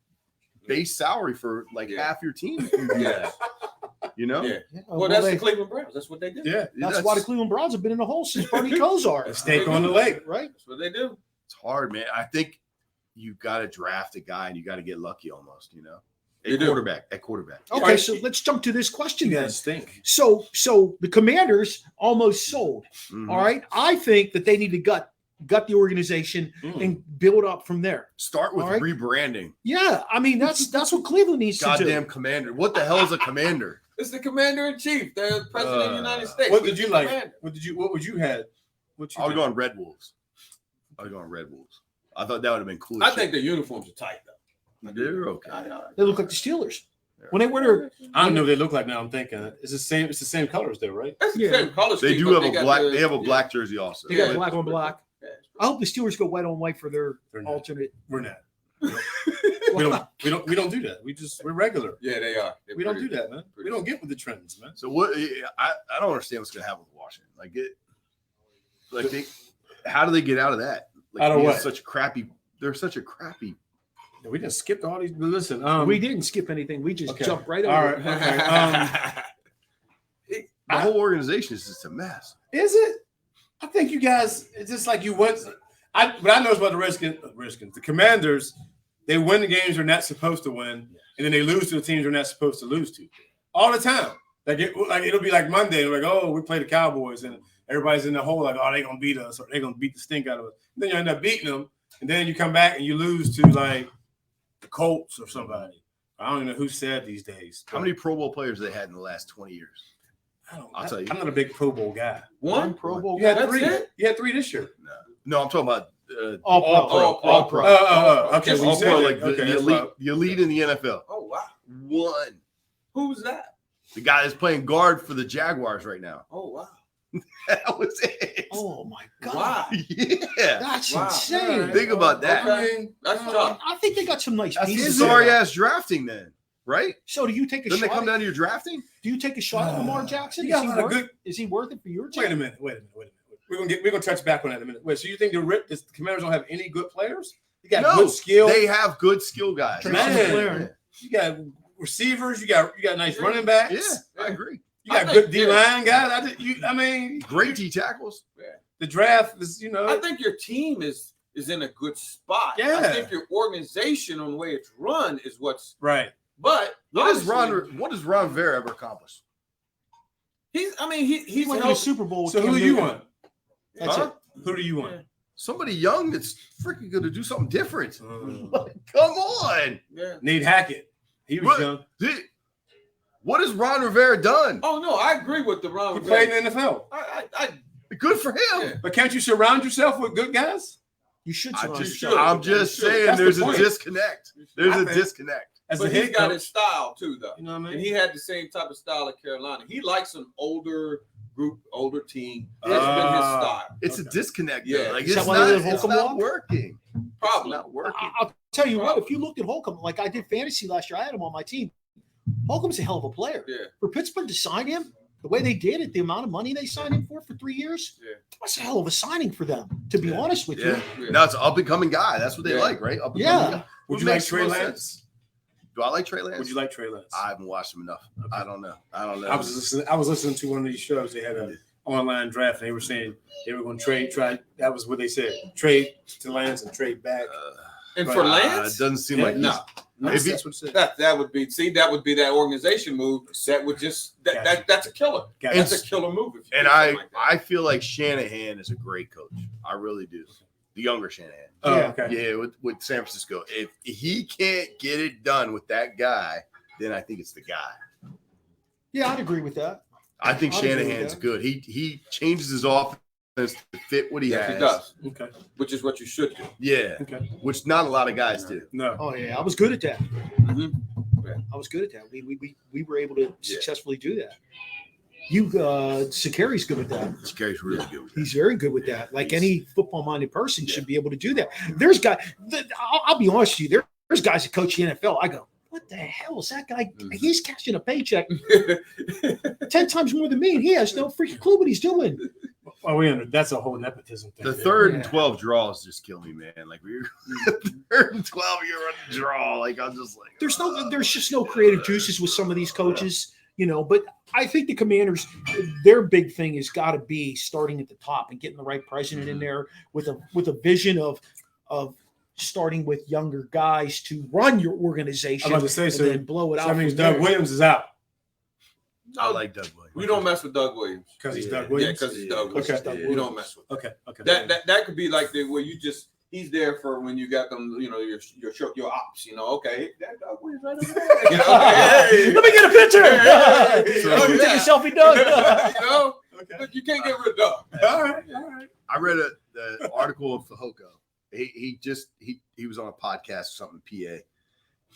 base salary for like Yeah. half your team. If you do Yeah. that. You know? Yeah. Yeah, Well, that's they- the Cleveland Browns. That's what they do. Yeah. That's why the Cleveland Browns have been in the hole since Bernie Kosar. A steak on the lake. Right? That's what they do. It's hard, man. I think you got to draft a guy and you got to get lucky almost, you know? You do. At quarterback. Okay, so let's jump to this question You then. guys stink. So the Commanders almost sold. Mhm. All right. I think that they need to gut the organization and build up from there. Start with All right. rebranding. Yeah, I mean that's what Cleveland needs Goddamn to commander. What the hell is a commander? It's the commander in chief, the president of the United States. What did you like? Commander. What would you had? What you I would think? go on Red Wolves. I thought that would have been cool. I as think shit. the uniforms are tight though. They're okay. do. They look like the Steelers when they wear their. I don't know what they look like now. I'm thinking it's the same. It's the same colors there, right? That's the Yeah. same color They scheme, do but have a got black. the- They have a yeah. black jersey also. They got Yeah. black on black. Yeah. I hope the Steelers go white on white for their They're not. alternate. We're not. We don't do that. We're regular. Yeah, they are. They're We don't pretty- do that, man. We pretty- don't get with the trends, man. So what? I don't understand what's going to happen with Washington. How do they get out of that? Like, Out of being what? Such a crappy. They're such a crappy. We just skipped all these. But listen, We didn't skip anything. We just okay. jumped right over. All it. right. Okay. The whole organization is just a mess. Is it? I think you guys. It's just like you went. What I know about the Redskins, the Commanders. They win the games they're not supposed to win, and then they lose to the teams they're not supposed to lose to, all the time. Like it'll be like Monday, like, oh, we play the Cowboys, and everybody's in the hole, like, oh, they're gonna beat us, or they're gonna beat the stink out of us. Then you end up beating them, and then you come back and you lose to like the Colts or somebody. I don't even know who's sad these days. How many Pro Bowl players they had in the last 20 years? I'll tell you. I'm not a big Pro Bowl guy. One Pro Bowl. You had 3. You had 3 this year. No, I'm talking about All pro. Okay, all well, pro, like the elite in the NFL. Oh wow. One. Who's that? The guy that's playing guard for the Jaguars right now. Oh wow. That was it. Oh my God. Wow. Yeah. That's Wow. insane. Right. Think about that. Okay. That's tough. I think they got some nice That's pieces. sorry ass drafting then, right? So do you take a Then shot? they come down to your drafting? Do you take a shot at Lamar Jackson? Is he worth it for your team? Wait a minute. We're gonna touch back on that in a minute. Wait, so you think the Commanders don't have any good players? You got good skill. They have good skill guys. Man, you got receivers. You got nice running backs. Yeah, I agree. You got good D-line guys. I mean, great D tackles. The draft is, I think your team is in a good spot. Yeah. I think your organization on the way it's run is what's right. But what does Ron Rivera ever accomplish? He's won the Super Bowl. So who do you want? That's it. Who do you want? Somebody young that's freaking going to do something different. Come on. Yeah. Nate Hackett. He was young. What has Ron Rivera done? Oh no, I agree with the Ron. He played in the NFL. Good for him. Yeah. But can't you surround yourself with good guys? You should. I'm just saying there's a disconnect. There's a disconnect. But he's got his style too, though. You know what I mean? And he had the same type of style at Carolina. He likes an older team. That's been his style. It's a disconnect. Yeah. Like Is it's that not working. Probably not working. I'll tell you what. If you looked at Holcomb, like I did fantasy last year, I had him on my team. Holcomb's a hell of a player. Yeah. For Pittsburgh to sign him the way they did it, the amount of money they signed him for 3 years, that's a hell of a signing for them, to be honest with you. Yeah. Now it's an up and coming guy. That's what they like, right? Up and coming guy. Would you like Trey Lance? Do I like Trey Lance? Would you like Trey Lance? I haven't watched him enough. Okay. I don't know. I was listening to one of these shows. They had an online draft, and they were saying they were going to trade. That was what they said. Trade to Lance and trade back. And for Lance, it doesn't seem like no. That's what it said. That would be that organization move. That would just that's a killer. That's a killer move. And I feel like Shanahan is a great coach. I really do. The younger Shanahan. Yeah, with San Francisco. If he can't get it done with that guy, then I think it's the guy. Yeah, I'd agree with that. I think Shanahan's good. He changes his offense to fit what he has. He does. Okay. Which is what you should do. Yeah. Okay. Which not a lot of guys do. No. Oh yeah, I was good at that. Mm-hmm. Yeah. I was good at that. We were able to successfully do that. Sakari's good with that. Sakari's really good with that. He's very good with that. Like any football-minded person should be able to do that. There's guys. I'll be honest with you. There's guys that coach the NFL. I go, what the hell is that guy? He's cashing a paycheck 10 times more than me, and he has no freaking clue what he's doing. Oh, that's a whole nepotism thing. The 3rd and 12 draws just kill me, man. Like we're 3rd and 12, you're on the draw. Like I'm just like, there's just no creative juices with some of these coaches, But I think the Commanders, their big thing has got to be starting at the top and getting the right president in there with a vision of starting with younger guys to run your organization. I'm about to say so. Then blow it out. That means Doug Williams is out. I like Doug Williams. We don't mess with Doug Williams because he's Doug Williams. Yeah, because he's Doug Williams. Okay, we don't mess with. Okay. That could be like where you just he's there for when you got them, your ops. Okay, that Doug Williams right over there. Hey, let me get a picture. Let me take a selfie, Doug. But you can't get rid of Doug. All right. I read the article of Fajoko. He was on a podcast or something, PA,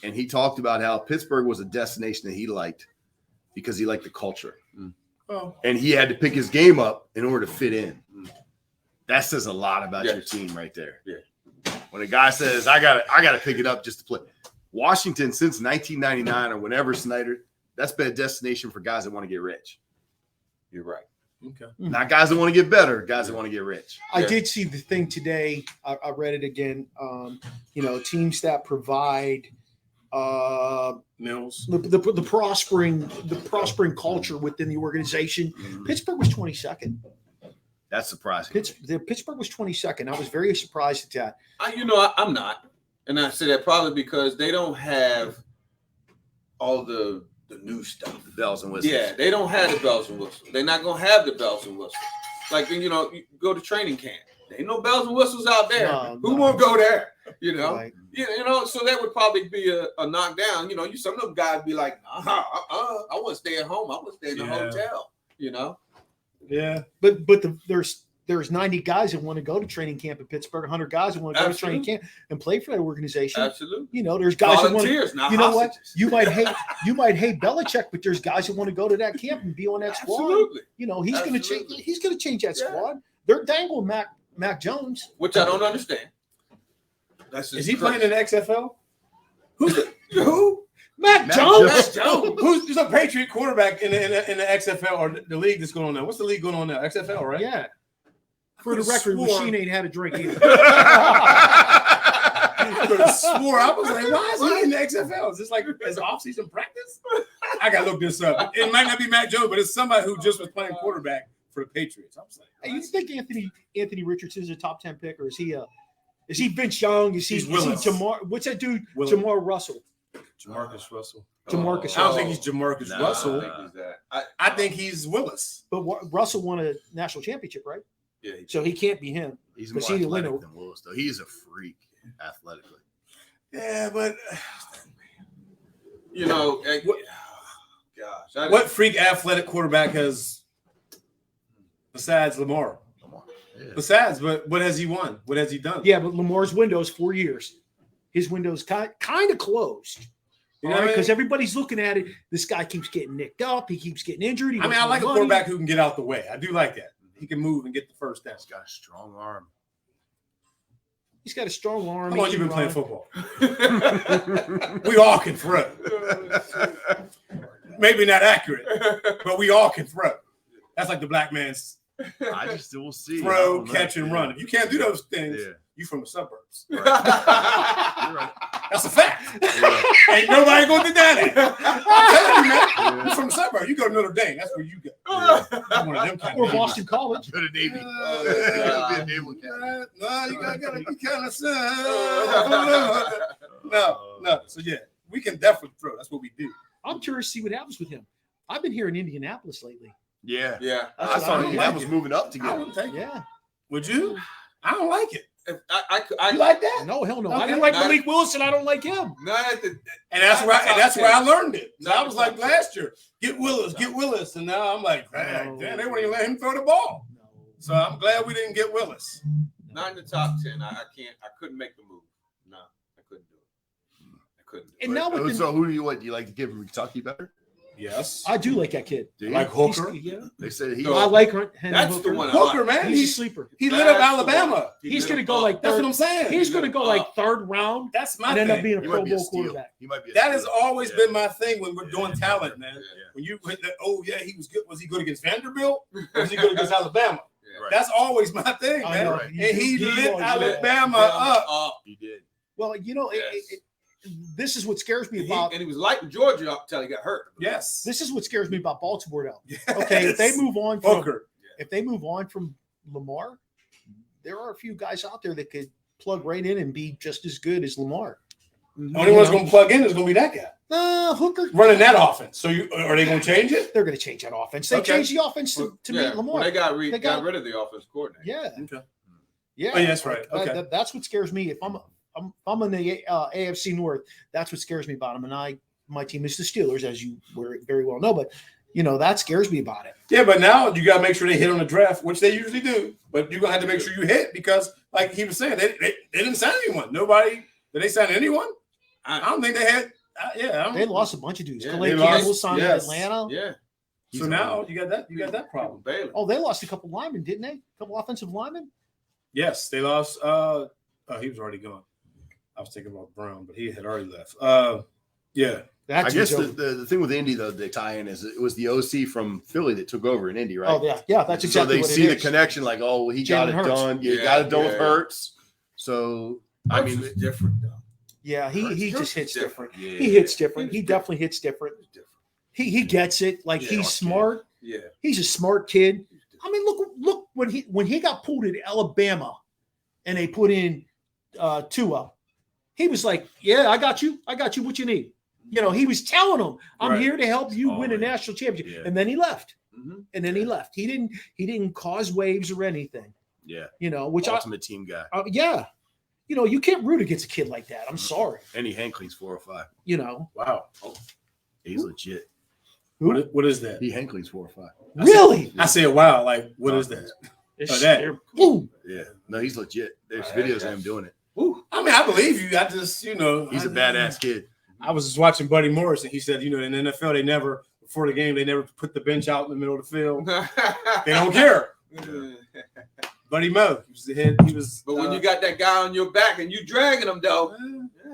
and he talked about how Pittsburgh was a destination that he liked because he liked the culture. Oh. And he had to pick his game up in order to fit in. That says a lot about your team right there. Yeah. When a guy says, I gotta pick it up just to play. Washington, since 1999 or whenever Snyder, that's been a destination for guys that want to get rich. You're right. Okay. Not guys that want to get better, guys that want to get rich. I did see the thing today. I read it again. Teams that provide Mills, the prospering culture within the organization. Pittsburgh was 22nd. That's surprising. Pittsburgh was 22nd. I was very surprised at that. I'm not, and I say that probably because they don't have all the the new stuff. The bells and whistles. Yeah, they don't have the bells and whistles. They're not gonna have the bells and whistles. Like, you go to training camp. There ain't no bells and whistles out there. Who won't go there? Right. So that would probably be a knockdown. Some of them guys be like, I want to stay at home. I want to stay in the hotel. Yeah. But there's 90 guys that want to go to training camp in Pittsburgh, 100 guys that want to go to training camp and play for that organization. Absolutely. There's guys volunteers, that want to, what? You might hate Belichick, but there's guys that want to go to that camp and be on that squad. Absolutely. He's going to change. He's going to change that squad. They're dangling Mac Jones, which I don't understand. Is he playing in the XFL? Who? Mac Jones. Mac Jones. Who's a Patriot quarterback in the XFL or the league that's going on now? What's the league going on now? XFL, right? Yeah. For the record, Machine ain't had a drink either. I could have swore. I was like, why is he in the XFL? Is this like as off-season practice? I got to look this up. It might not be Mac Jones, but it's somebody who just was playing quarterback for the Patriots. I was like, hey, you think Anthony Richardson is a top 10 pick, or is he Vince Young? Is he Jamar? What's that dude? Willis. Jamar Russell. Jamarcus Russell. Jamarcus. I don't think he's Jamarcus Russell. I think he's that. I think he's Willis. But Russell won a national championship, right? Yeah. So he can't be him. He's more athletic than Willis, though. He's a freak athletically. Yeah, but gosh, what freak athletic quarterback has besides Lamar? Yeah. Besides, but what has he won? What has he done? Yeah, but Lamar's window is 4 years. His window's kind of closed. Because everybody's looking at it. This guy keeps getting nicked up. He keeps getting injured. I like a quarterback who can get out the way. I do like that. He can move and get the first down. He's got a strong arm. He's got a strong arm. How long you been playing football? We all can throw. Maybe not accurate, but we all can throw. That's like the black man's we'll see. Throw, catch, and run. If you can't do those things, you from the suburbs. Right. You're right. That's a fact. Yeah. Ain't nobody going to deny that. I'm telling you, man. You're from the suburbs. You go to Notre Dame. That's where you go. Yeah. One of them kind or Boston College. Go to Navy. Be a naval academy. No, you got to be kind of No. So, yeah, we can definitely throw. That's what we do. I'm curious to see what happens with him. I've been here in Indianapolis lately. Yeah. I saw him. That was moving up to get him. Yeah. Would you? I don't like it. I you like that? No, hell no. Okay. I didn't like Malik Willis, and I don't like him. And that's where I learned it. So I was like last year, get Willis. And now I'm like, damn, they wouldn't even let him throw the ball. No. So I'm glad we didn't get Willis. Not in the top 10. I couldn't make the move. No, I couldn't do it. I couldn't do it. And now so who do you like? Do you like to give Kentucky better? Yes. I do like that kid. Like Hooker? They said I like Hooker. That's the one. Hooker, man. He's a sleeper. He lit up Alabama. He's going to go like third. That's what I'm saying. He's going to go like third round. That's my thing. And end up being a Pro Bowl quarterback. He might be that has always been my thing when we're doing talent, man. Yeah. When you hit that, he was good. Was he good against Vanderbilt? Or was he good against Alabama? Yeah. Right. That's always my thing, man. Right. And he lit Alabama up. He did. Well, this is what scares me about. And he was lighting Georgia up until he got hurt. Yes. This is what scares me about Baltimore, though. Yes. Okay, if they move on from Hooker. If they move on from Lamar, there are a few guys out there that could plug right in and be just as good as Lamar. Only one's going to plug in is going to be that guy. Hooker running that offense. So are they going to change it? They're going to change that offense. They changed the offense to meet Lamar. Well, they got rid of the offense coordinator. Yeah. Okay. Yeah. Oh, yeah, that's right. Okay. That's what scares me. If I'm in the AFC North, that's what scares me about them. And my team is the Steelers, as you very well know. But that scares me about it. Yeah, but now you got to make sure they hit on the draft, which they usually do. But you're gonna have to make sure you hit because, like he was saying, they didn't sign anyone. Did they sign anyone? I don't think they had. They lost a bunch of dudes. Yeah, Calais Campbell signed in Atlanta. Yeah. So now you got that problem. Oh, they lost a couple linemen, didn't they? A couple offensive linemen. Yes, they lost. He was already gone. I was thinking about Brown, but he had already left. Yeah. I guess the thing with Indy, though, they tie in is it was the OC from Philly that took over in Indy, right? Oh, yeah. That's exactly what it is. So they see the connection, like, he got it done. Yeah, got it done with Hurts. So, I mean, it's different, though. Yeah, he just hits different. Yeah. He hits different. He definitely hits different. He gets it. Like, he's smart. Yeah. He's a smart kid. I mean, look when he got pulled at Alabama and they put in Tua, he was like, yeah, I got you. What you need? You know, he was telling them, "I'm Right. here to help you win a yeah. national championship," Yeah. and then he left. Mhm. And then he left. He didn't cause waves or anything. Yeah. You know, which Ultimate team guy. yeah. You know, you can't root against a kid like that. I'm sorry. And he hand cleans 405. You know, Wow. He's legit. What is that? He hand cleans 405. really? I said, wow. Like, what is that? It's- that. Ooh. Yeah. No, he's legit. There's Right, videos yeah. of him doing it. Ooh. I mean, I believe you. I just, He's a a badass kid. I was just watching Buddy Morris, and he said, in the NFL, they never, before the game, they never put the bench out in the middle of the field. They don't care. Buddy Mo, he was the head. He was. But when you got that guy on your back and you dragging him, though,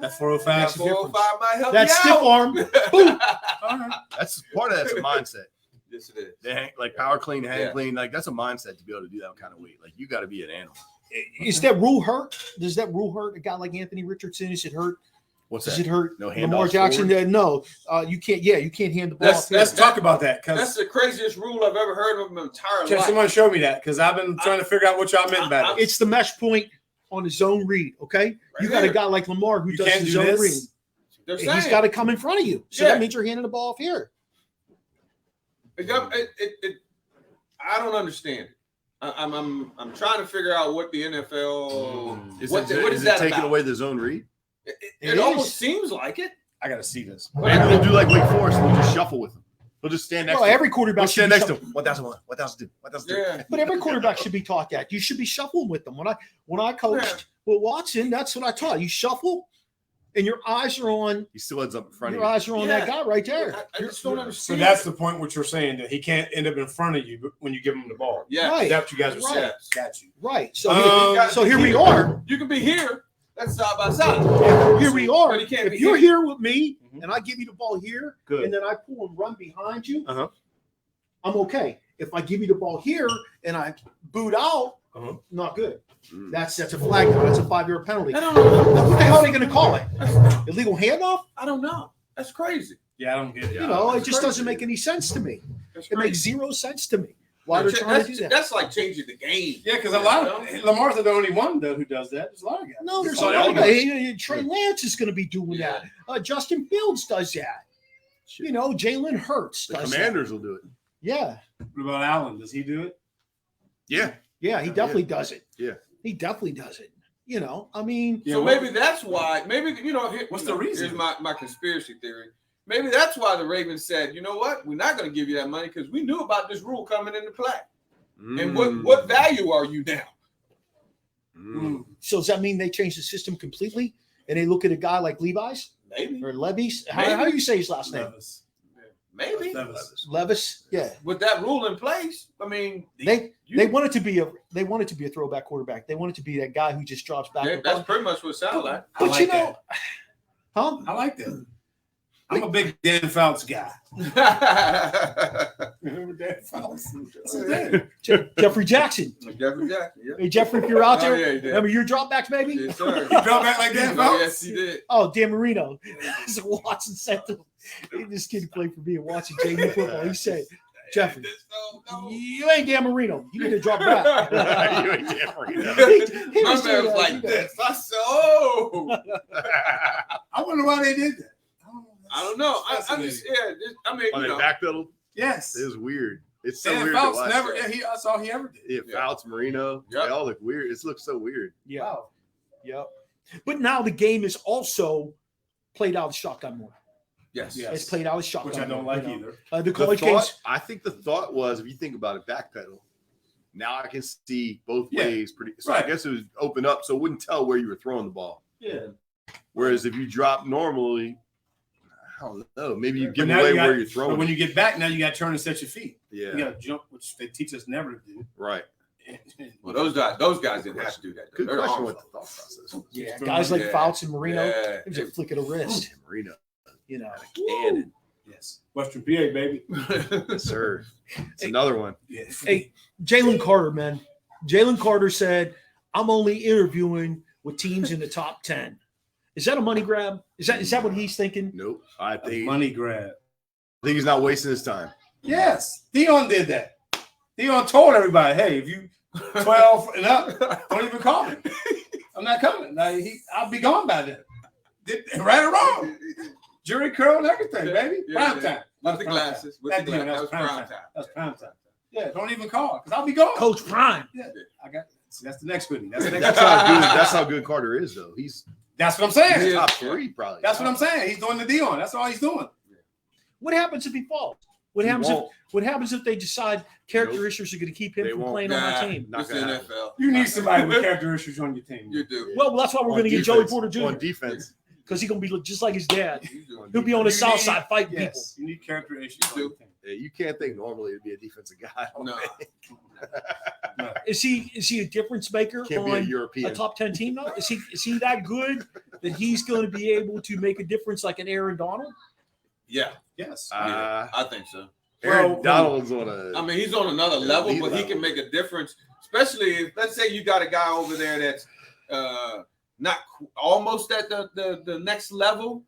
that 405, that 405 might help That you stiff out. arm. Boom. All right. That's part of that's a mindset. Yes, it is. They hang, like power clean, hand Yeah. clean. Like that's a mindset to be able to do that kind of weight. Like you got to be an animal. Is that rule hurt? Does that rule hurt a guy like Anthony Richardson? Is it hurt? What's Does that? it hurt No Lamar handoffs Jackson? forward? No, you can't. Yeah, you can't hand the ball. That's- off. Let's talk about that. That's Because the craziest rule I've ever heard of in my entire can life. someone show me that? Because I've been trying to figure out what y'all meant by it. It's the mesh point on the zone read. Okay, you got a here. guy like Lamar who You does can't the do zone this? read. They're He's saying got to come in front of you. So Yeah. that means you're handing the ball off here. I don't understand it. I'm trying to figure out what the NFL Is what it is it that taking about? away the zone read? It It almost is. seems like it. I got to see this. Maybe we'll do like Wake Forest. We'll just shuffle with him. We'll just stand next Well, to him. every quarterback We'll should stand be next to shuffling. him. 1001, 1002, 1002. Yeah. But every quarterback should be taught that. You should be shuffling with them. When I coached with Watson, that's what I taught. You shuffle, and your eyes are on He still ends up in front of your you. eyes are on that guy right there. I just don't So understand. that's the point what you're saying, that he can't end up in front of you when you give him the ball. yeah. Right. That's what you guys are saying. Right. Got you. Right. So Um, so here we are. You can be here. That's side by side. Here we are. But he can't If be you're here. here with me Mhm. and I give you the ball here, Good. and then I pull and run behind you, Uh-huh. I'm okay. If I give you the ball here and I boot out, Uh-huh. not good. Mm. That's a flag. That's a 5-yard penalty. I don't know. What the hell are they going to call it? Illegal handoff? I don't know. That's crazy. Yeah, I don't get it. You know, it that's just crazy. doesn't make any sense to me. That's It makes crazy. zero sense to me. Why they're trying to do that? That's like changing the game. Yeah, because a lot of Lamar's not the only one though who does that. There's a lot of guys. No, there's So a they all lot of do it. guys. Trey Lance is going to be doing Yeah. that. Justin Fields does that. You know, Jalen Hurts The does Commanders will do it. that. Yeah. What about Allen? Does he do it? Yeah. Yeah, he definitely does it. Yeah. He definitely does it. You know, I mean, Yeah, So what- maybe that's why. Maybe What's the reason? Here's my conspiracy theory. Maybe that's why the Ravens said, you know what, we're not going to give you that money because we knew about this rule coming into play. And what value are you now? Mm. so does that mean they change the system completely and they look at a guy like Levi's Maybe, or Levis? Maybe. How do you say his last name? Levis. maybe. Levis. Yeah. With that rule in place, I mean, They want it to be a throwback quarterback. They want it to be that guy who just drops back. and that's forth. pretty much what it sounds like. But I you like know, huh? I like that. I'm a big Dan Fouts guy. Remember Dan Fouts? That's his name. Jeffrey Jackson. Jeffrey Jackson, yeah. Hey Jeffrey, if you're out there, Oh, yeah, he did. remember your dropbacks, baby? Yes, sir. You drop back like Dan Oh, Fouts? yes, he did. Oh, Dan Marino. So Watson said to him, this kid played for me and watching JV football. He said, Jeffrey, No. you ain't Dan Marino. You need to drop back. You ain't different. He My was man doing was that. like this. I said, oh. I wonder why they did that. I don't know. I mean, On you the know. backpedal, Yes. it was weird. It's so Dan weird Fouts to watch. never. Yeah, that's all he ever did. Yeah, Yeah. Fouts, Marino, Yep. they all look weird. It looks so weird. Yeah. Wow. Yep. But now the game is also played out of shotgun more. Yes. Yeah. It's played out of shotgun. Which I don't more, like you know. either. The college The games. thought, I think the thought was, if you think about it, backpedal. Now I can see both Yeah. ways pretty. So Right. I guess it was open up, so it wouldn't tell where you were throwing the ball. Yeah. Whereas if you drop normally, I don't know, maybe you give But now away you got- where you're But throwing. when you get back, now you got to turn and set your feet. Yeah, You got to jump, which they teach us never to do. right. Well, those guys didn't have to do that. Good They're question. arms What the long. thought process was. Yeah, guys like Yeah. Fouts and Marino, Yeah. it was a flick of the wrist. Marino, You know, cannon, Yes. Western PA, baby. yes, sir. It's another one. Yes. Hey, Jalen Carter, man. Jalen Carter said, "I'm only interviewing with teams in the top 10." Is that a money grab? Is that what he's thinking? Nope. I A think money grab. he's not wasting his time. Yes. Dion did that. Dion told everybody, hey, if you 12 and up, don't even call me. I'm not coming. I'll be gone by then. Right or wrong. Jerry curl and everything, baby. Prime time. With the glasses. With the glasses. That was prime time. That's prime time. Yeah, don't even call because I'll be gone. Coach Prime. Yeah, that's the next goodie. That's how good Carter is, though. That's what I'm saying. He's top 3, probably. That's what I'm saying. He's doing the Dion. That's all he's doing. What happens if he falls? What happens if they decide character issues are going to keep him from playing on my team? Not the NFL. You need somebody with character issues on your team. You do. Well, that's why we're going to get Joey Porter Jr. on defense. Because he's going to be just like his dad. He'll be on the south side fighting people. You need character issues on your team. Yeah, you can't think normally it'd be a defensive guy. No. Is he a difference maker on a top 10 team now? Is he that good that he's going to be able to make a difference like an Aaron Donald? Yeah. Yes. I think so. Aaron Donald's on a. I mean, he's on another level, but he can make a difference. Especially if, let's say, you got a guy over there that's not almost at the next level.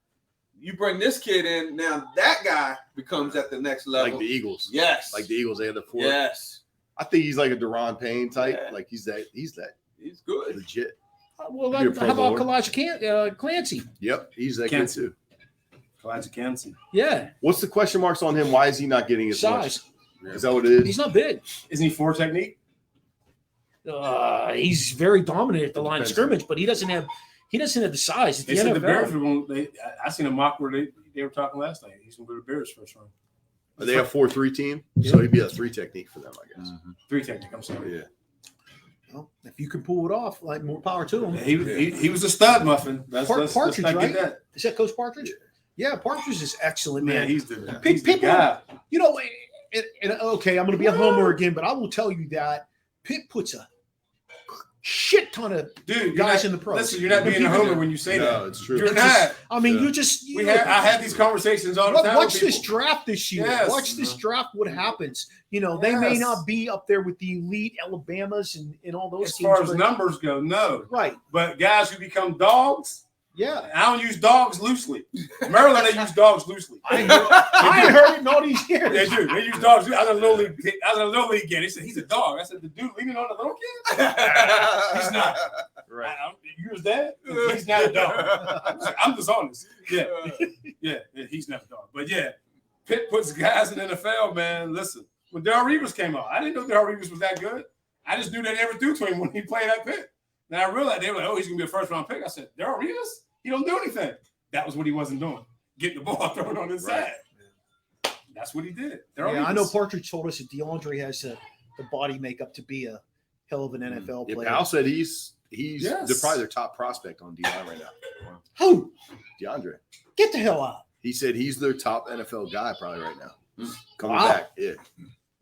You bring this kid in, now that guy becomes at the next level. Like the Eagles. Yes. Like the Eagles, they had the 4. Yes. I think he's like a Deron Payne type. Yeah. Like he's good. Legit. Well, how about Clancy? Yep, he's that kid too. Clancy. Yeah. What's the question marks on him? Why is he not getting his size? Much? Is that what it is? He's not big. Isn't he 4 technique? He's very dominant at the line of scrimmage, but he doesn't have the size. They said the Bears I seen a mock where they were talking last night. He's going to go to Bears first round. Are they a 4-3 team? Yeah. So he'd be a 3 technique for them, I guess. 3 technique. I'm sorry. Yeah. Well, if you can pull it off, like more power to him. He was a stud, Muffin. Partridge, right? Is that Coach Partridge? Yeah, Partridge is excellent, man. He's the guy. You know, okay, I'm going to be a homer again, but I will tell you that Pitt puts a shit ton of guys in the pros. Listen, you're not being a homer when you say that. No, it's true. You're not. I mean, I have these conversations all the time. Watch this draft this year. Yes. Watch this draft. What happens? You know, they may not be up there with the elite Alabamas and all those teams. As far as numbers go, no. Right. But guys who become dogs. Yeah, I don't use dogs loosely. Maryland, they use dogs loosely. I ain't heard it in all these years. They do. They use dogs. I was in a little league game. They said he's a dog. I said the dude leaning on the little kid. He's not. Right. You was that? He's not a dog. I'm dishonest. Yeah, he's not a dog. But yeah, Pitt puts guys in the NFL. Man, listen. When Darrell Reeves came out, I didn't know Darrell Reeves was that good. I just knew they never threw to him when he played at Pitt. Then I realized they were like, "Oh, he's gonna be a first round pick." I said, "Darrell Reeves? He don't do anything." That was what he wasn't doing. Getting the ball thrown on his side. Yeah. That's what he did. I know Partridge told us that DeAndre has the body makeup to be a hell of an NFL player. Al said he's probably their top prospect on D-line right now. Who? DeAndre. Get the hell out. He said he's their top NFL guy probably right now. Coming back. Yeah.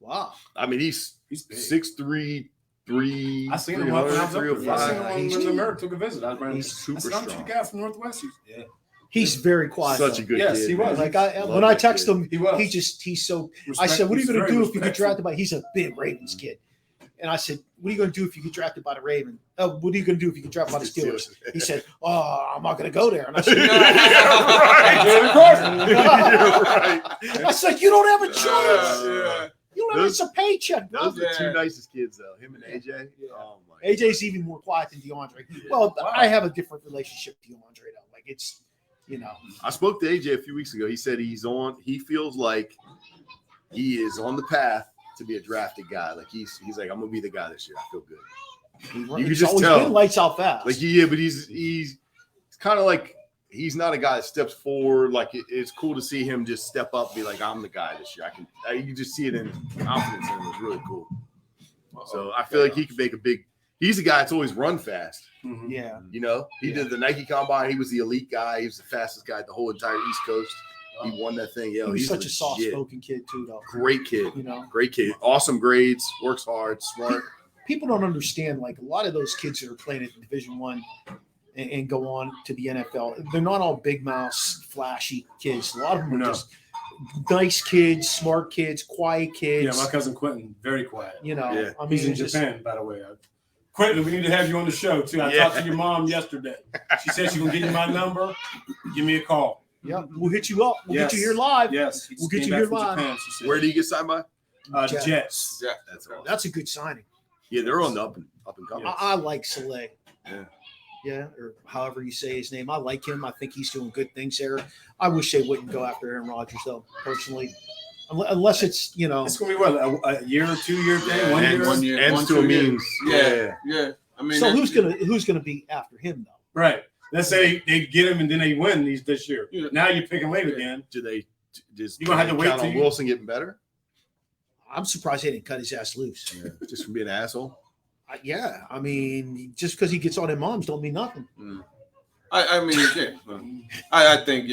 Wow. I mean, he's 6'3", 3. I seen him up when I was up there. 305. I seen him when Lamar took a visit. He's super strong. I'm the guy from Northwest. He's very quiet. Such a good kid. Yes, he was. Like when I text him, he's so. I said, "What are you going to do if you get drafted by?" He's a big Ravens kid, and I said, "What are you going to do if you get drafted by the Ravens? What are you going to do if you get drafted by the Steelers?" He said, "Oh, I'm not going to go there." And I said, Right. I said, "You don't have a choice. You don't have a paycheck." Those are the 2 nicest kids, though. Him and AJ. Oh my. AJ's even more quiet than DeAndre. Well, I have a different relationship with DeAndre though. Like it's. I spoke to AJ a few weeks ago. He said he feels like he is on the path to be a drafted guy. Like he's like, I'm gonna be the guy this year. I feel good. You can just tell. Been lights out fast. Like but he's kind of like he's not a guy that steps forward. Like it's cool to see him just step up, and be like, I'm the guy this year. You can just see it in confidence in him. It's really cool. So I feel like he could make a big. He's a guy that's always run fast. Mm-hmm. Yeah. He did the Nike Combine. He was the elite guy. He was the fastest guy at the whole entire East Coast. He won that thing. Yeah, he's such a soft-spoken kid too, though. Great kid. Great kid. Awesome grades. Works hard. Smart. People don't understand. Like a lot of those kids that are playing at Division I and go on to the NFL, they're not all big mouth, flashy kids. A lot of them are just nice kids, smart kids, quiet kids. Yeah, my cousin Quentin, very quiet. I mean, he's in Japan, by the way. Quentin, we need to have you on the show, too. I talked to your mom yesterday. She said she's going to give you my number. Give me a call. Yeah, we'll hit you up. We'll get you here live. Yes. We'll get you here live. Japan, where do you get signed by? Jets. Yeah, that's a good signing. Yeah, they're on the up and coming. I like Saleh. Yeah. Yeah, or however you say his name. I like him. I think he's doing good things there. I wish they wouldn't go after Aaron Rodgers, though, personally. Unless it's, It's going to be what, a year or 2 year thing? Yeah, 1 year? And still means. Yeah. I mean, so who's gonna be after him, though? Right. Let's say they get him and then they win this year. Yeah. Now you're picking late again. Do they just You're going to have to wait count on till Wilson getting better? I'm surprised they didn't cut his ass loose. Yeah, just from being an asshole. Yeah, I mean, just because he gets all them moms don't mean nothing. I mean, I think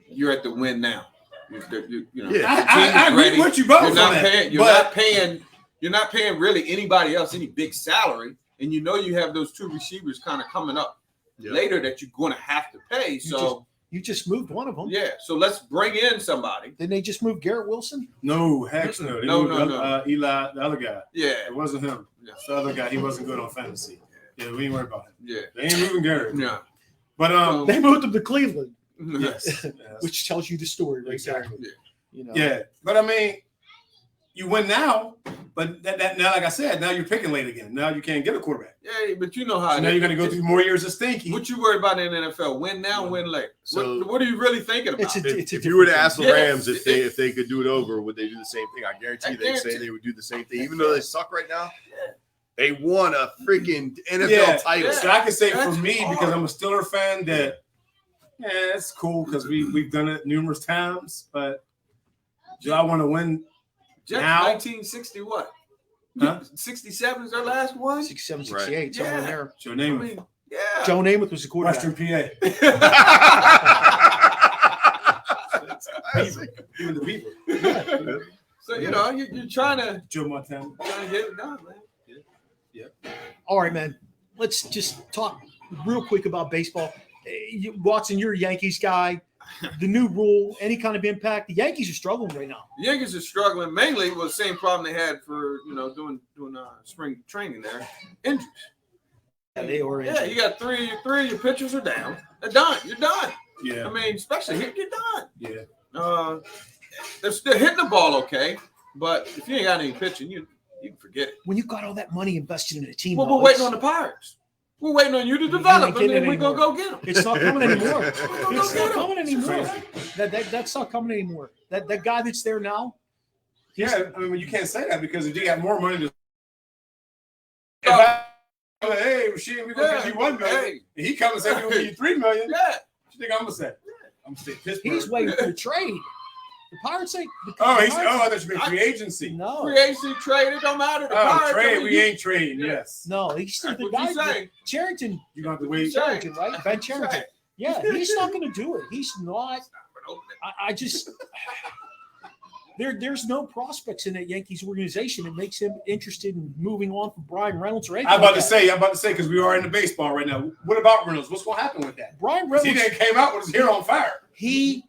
you're at the win now. I agree with you both. You're not paying really anybody else any big salary, and you have those two receivers kind of coming up later that you're going to have to pay. You just moved one of them. Yeah, so let's bring in somebody. Didn't they just move Garrett Wilson? No, heck no. No. Eli, the other guy. Yeah. It wasn't him. Yeah. It's the other guy. He wasn't good on fantasy. Yeah, we ain't worried about him. Yeah. They ain't moving Garrett. Yeah. But they moved him to Cleveland, yes. which tells you the story right Exactly. there. Yeah. But I mean, you win now, but that now, like I said, now you're picking late again. Now you can't get a quarterback. Yeah, but you know how. So now you're going to go through more years of stinky. What you worried about in the NFL? Win now, win late. So what are you really thinking about? If you were to ask the Yeah. Rams if they could do it over, would they do the same thing? I guarantee they'd say they would do the same thing, even though they suck right now. They won a freaking NFL title. So I can say for me, hard. because I'm a Steelers fan, that it's cool because we've done it numerous times. But do I want to win Jets, now? 1960 what? Huh? 67 is their last one? 67, 68, somewhere in there. Joe I Namath, mean, yeah. Joe Namath was the quarterback. Western PA. Even the people. So, you're trying to Joe Montana. get it done, man. All right, man. Let's just talk real quick about baseball. Watson, you're a Yankees guy. The new rule, any kind of impact? The Yankees are struggling right now. The Yankees are struggling mainly with the same problem they had for doing spring training there. Injuries. Yeah, they are. Yeah, you got three of your pitchers are down. They're done. You're done. Yeah. I mean, especially here, you're done. Yeah. They're hitting the ball okay, but if you ain't got any pitching, you can forget it. When you got all that money invested in a team, Well, we're waiting on the Pirates. We're waiting on you to develop, and then we're going to go get them. It's not coming anymore. It's not It's coming anymore. That's not coming anymore. That guy that's there now. Yeah, I mean, you can't say that because if you got more money to. Hey, shit, we're going to give you $1 million. Hey. And he comes and says, we'll give you $3 million. Yeah. What you think I'm going to say? I'm going to say Pittsburgh. He's waiting for the trade. The Pirates ain't. I thought you meant free agency. No. Free agency trade, it don't matter. The Pirates, Trade, we ain't trading, yes. No, he's still the What guy. you saying? Charrington. You're going to have to wait. Charrington, right? Ben Charrington. Yeah, he's not going to do it. He's not. I just. There's no prospects in that Yankees organization that makes him interested in moving on from Brian Reynolds or anything. I'm about to say, because we are in the baseball right now. What about Reynolds? What's going to happen with that? Brian Reynolds. He then came out with his hair on fire. He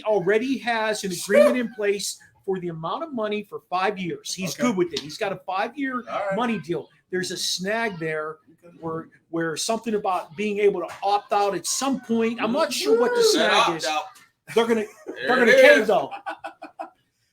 already has an agreement in place for the amount of money for 5 years. He's good with it. He's got a 5-year money deal. There's a snag there where something about being able to opt out at some point. I'm not sure what the snag is. They're gonna cave though.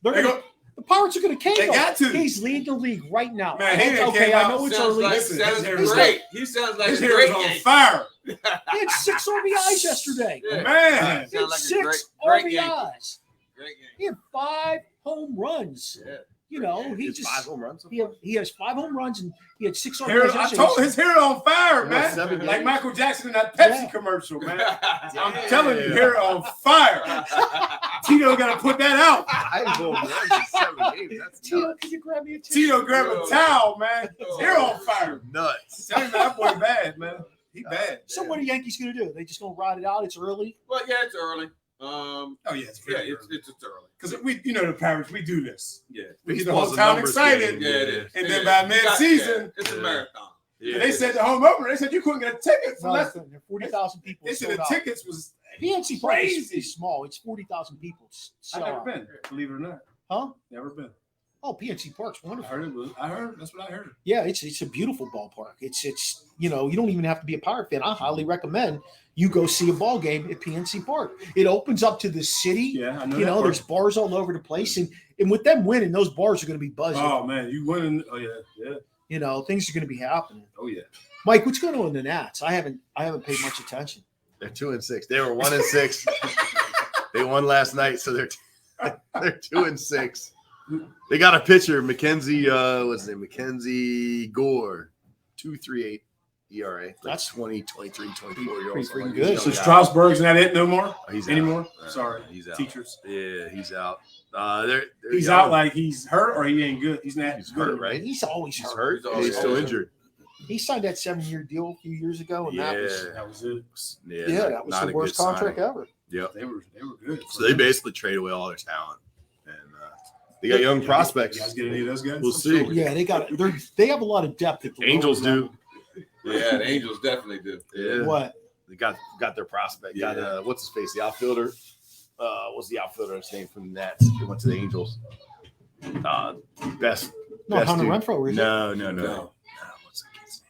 The Pirates are gonna cave. They got to. He's leading the league right now. Man, okay, I know it's early. He sounds like his a hair great is on game. fire. He had 6 RBIs yesterday. Yeah. Man. He had Sounds like a 6 great game. RBIs. Great game. He had 5 home runs. Yeah. He It's just 5 home runs. he has 5 home runs and he had 6 Hair, RBIs. I told his hair on fire, What, 7 man. Like games? Michael Jackson in that Pepsi commercial, man. I'm telling you, hair on fire. Tito got to put that out. I go runs in 7 games. That's Tito, nuts. can you grab me a tissue? Tito grab a towel, man. His hair on fire. Nuts. Tell him that boy bad, man. He bad. So what are the Yankees going to do? They just going to ride it out? It's early. Well, yeah, it's early. It's early. because the Pirates, we do this. Yeah. We get the Baseball's whole a town numbers excited, game. Yeah, it is. and then by mid-season, it's a marathon. Yeah. they said the home opener. They said you couldn't get a ticket for No, less. 40,000 people. They said sold the out. tickets was PNC Park crazy. is small. It's 40,000 people. I've never been, believe it or not. Huh? Never been. Oh, PNC Park's I wonderful. heard it was. I heard. That's what I heard. Yeah, it's a beautiful ballpark. It's you don't even have to be a Pirate fan. I highly recommend you go see a ball game at PNC Park. It opens up to the city. Yeah, I know. There's bars all over the place, and with them winning, those bars are going to be buzzing. Oh man, you winning? Oh yeah. You know, things are going to be happening. Oh yeah, Mike, what's going on in the Nats? I haven't paid much attention. They're 2-6. They were 1-6. They won last night, so they're 2-6. They got a pitcher, Mackenzie. What's his name? Mackenzie Gore, 2.38 ERA. Like That's 23, 24 year old. pretty good. So Strasburg's not it no more He's anymore. out. Sorry, he's out. teachers. Yeah, he's out. He's out like he's hurt or he ain't good. He's not. He's good. hurt, right? He's always He's hurt. hurt. He's still injured. He signed that 7-year deal a few years ago, and that was it. that was the worst contract ever. Yep. They were good. So they basically trade away all their talent, and they got young prospects. You guys get any of those guys? We'll see. Yeah, they have a lot of depth at the Angels lower do. level. yeah. The Angels definitely do. Yeah. What? They got their prospect. Yeah. Got what's his face? The outfielder. What's the outfielder's name from the Nats? He went to the Angels. Best. No, Hunter dude. Renfroe, is it? No. What's the kid's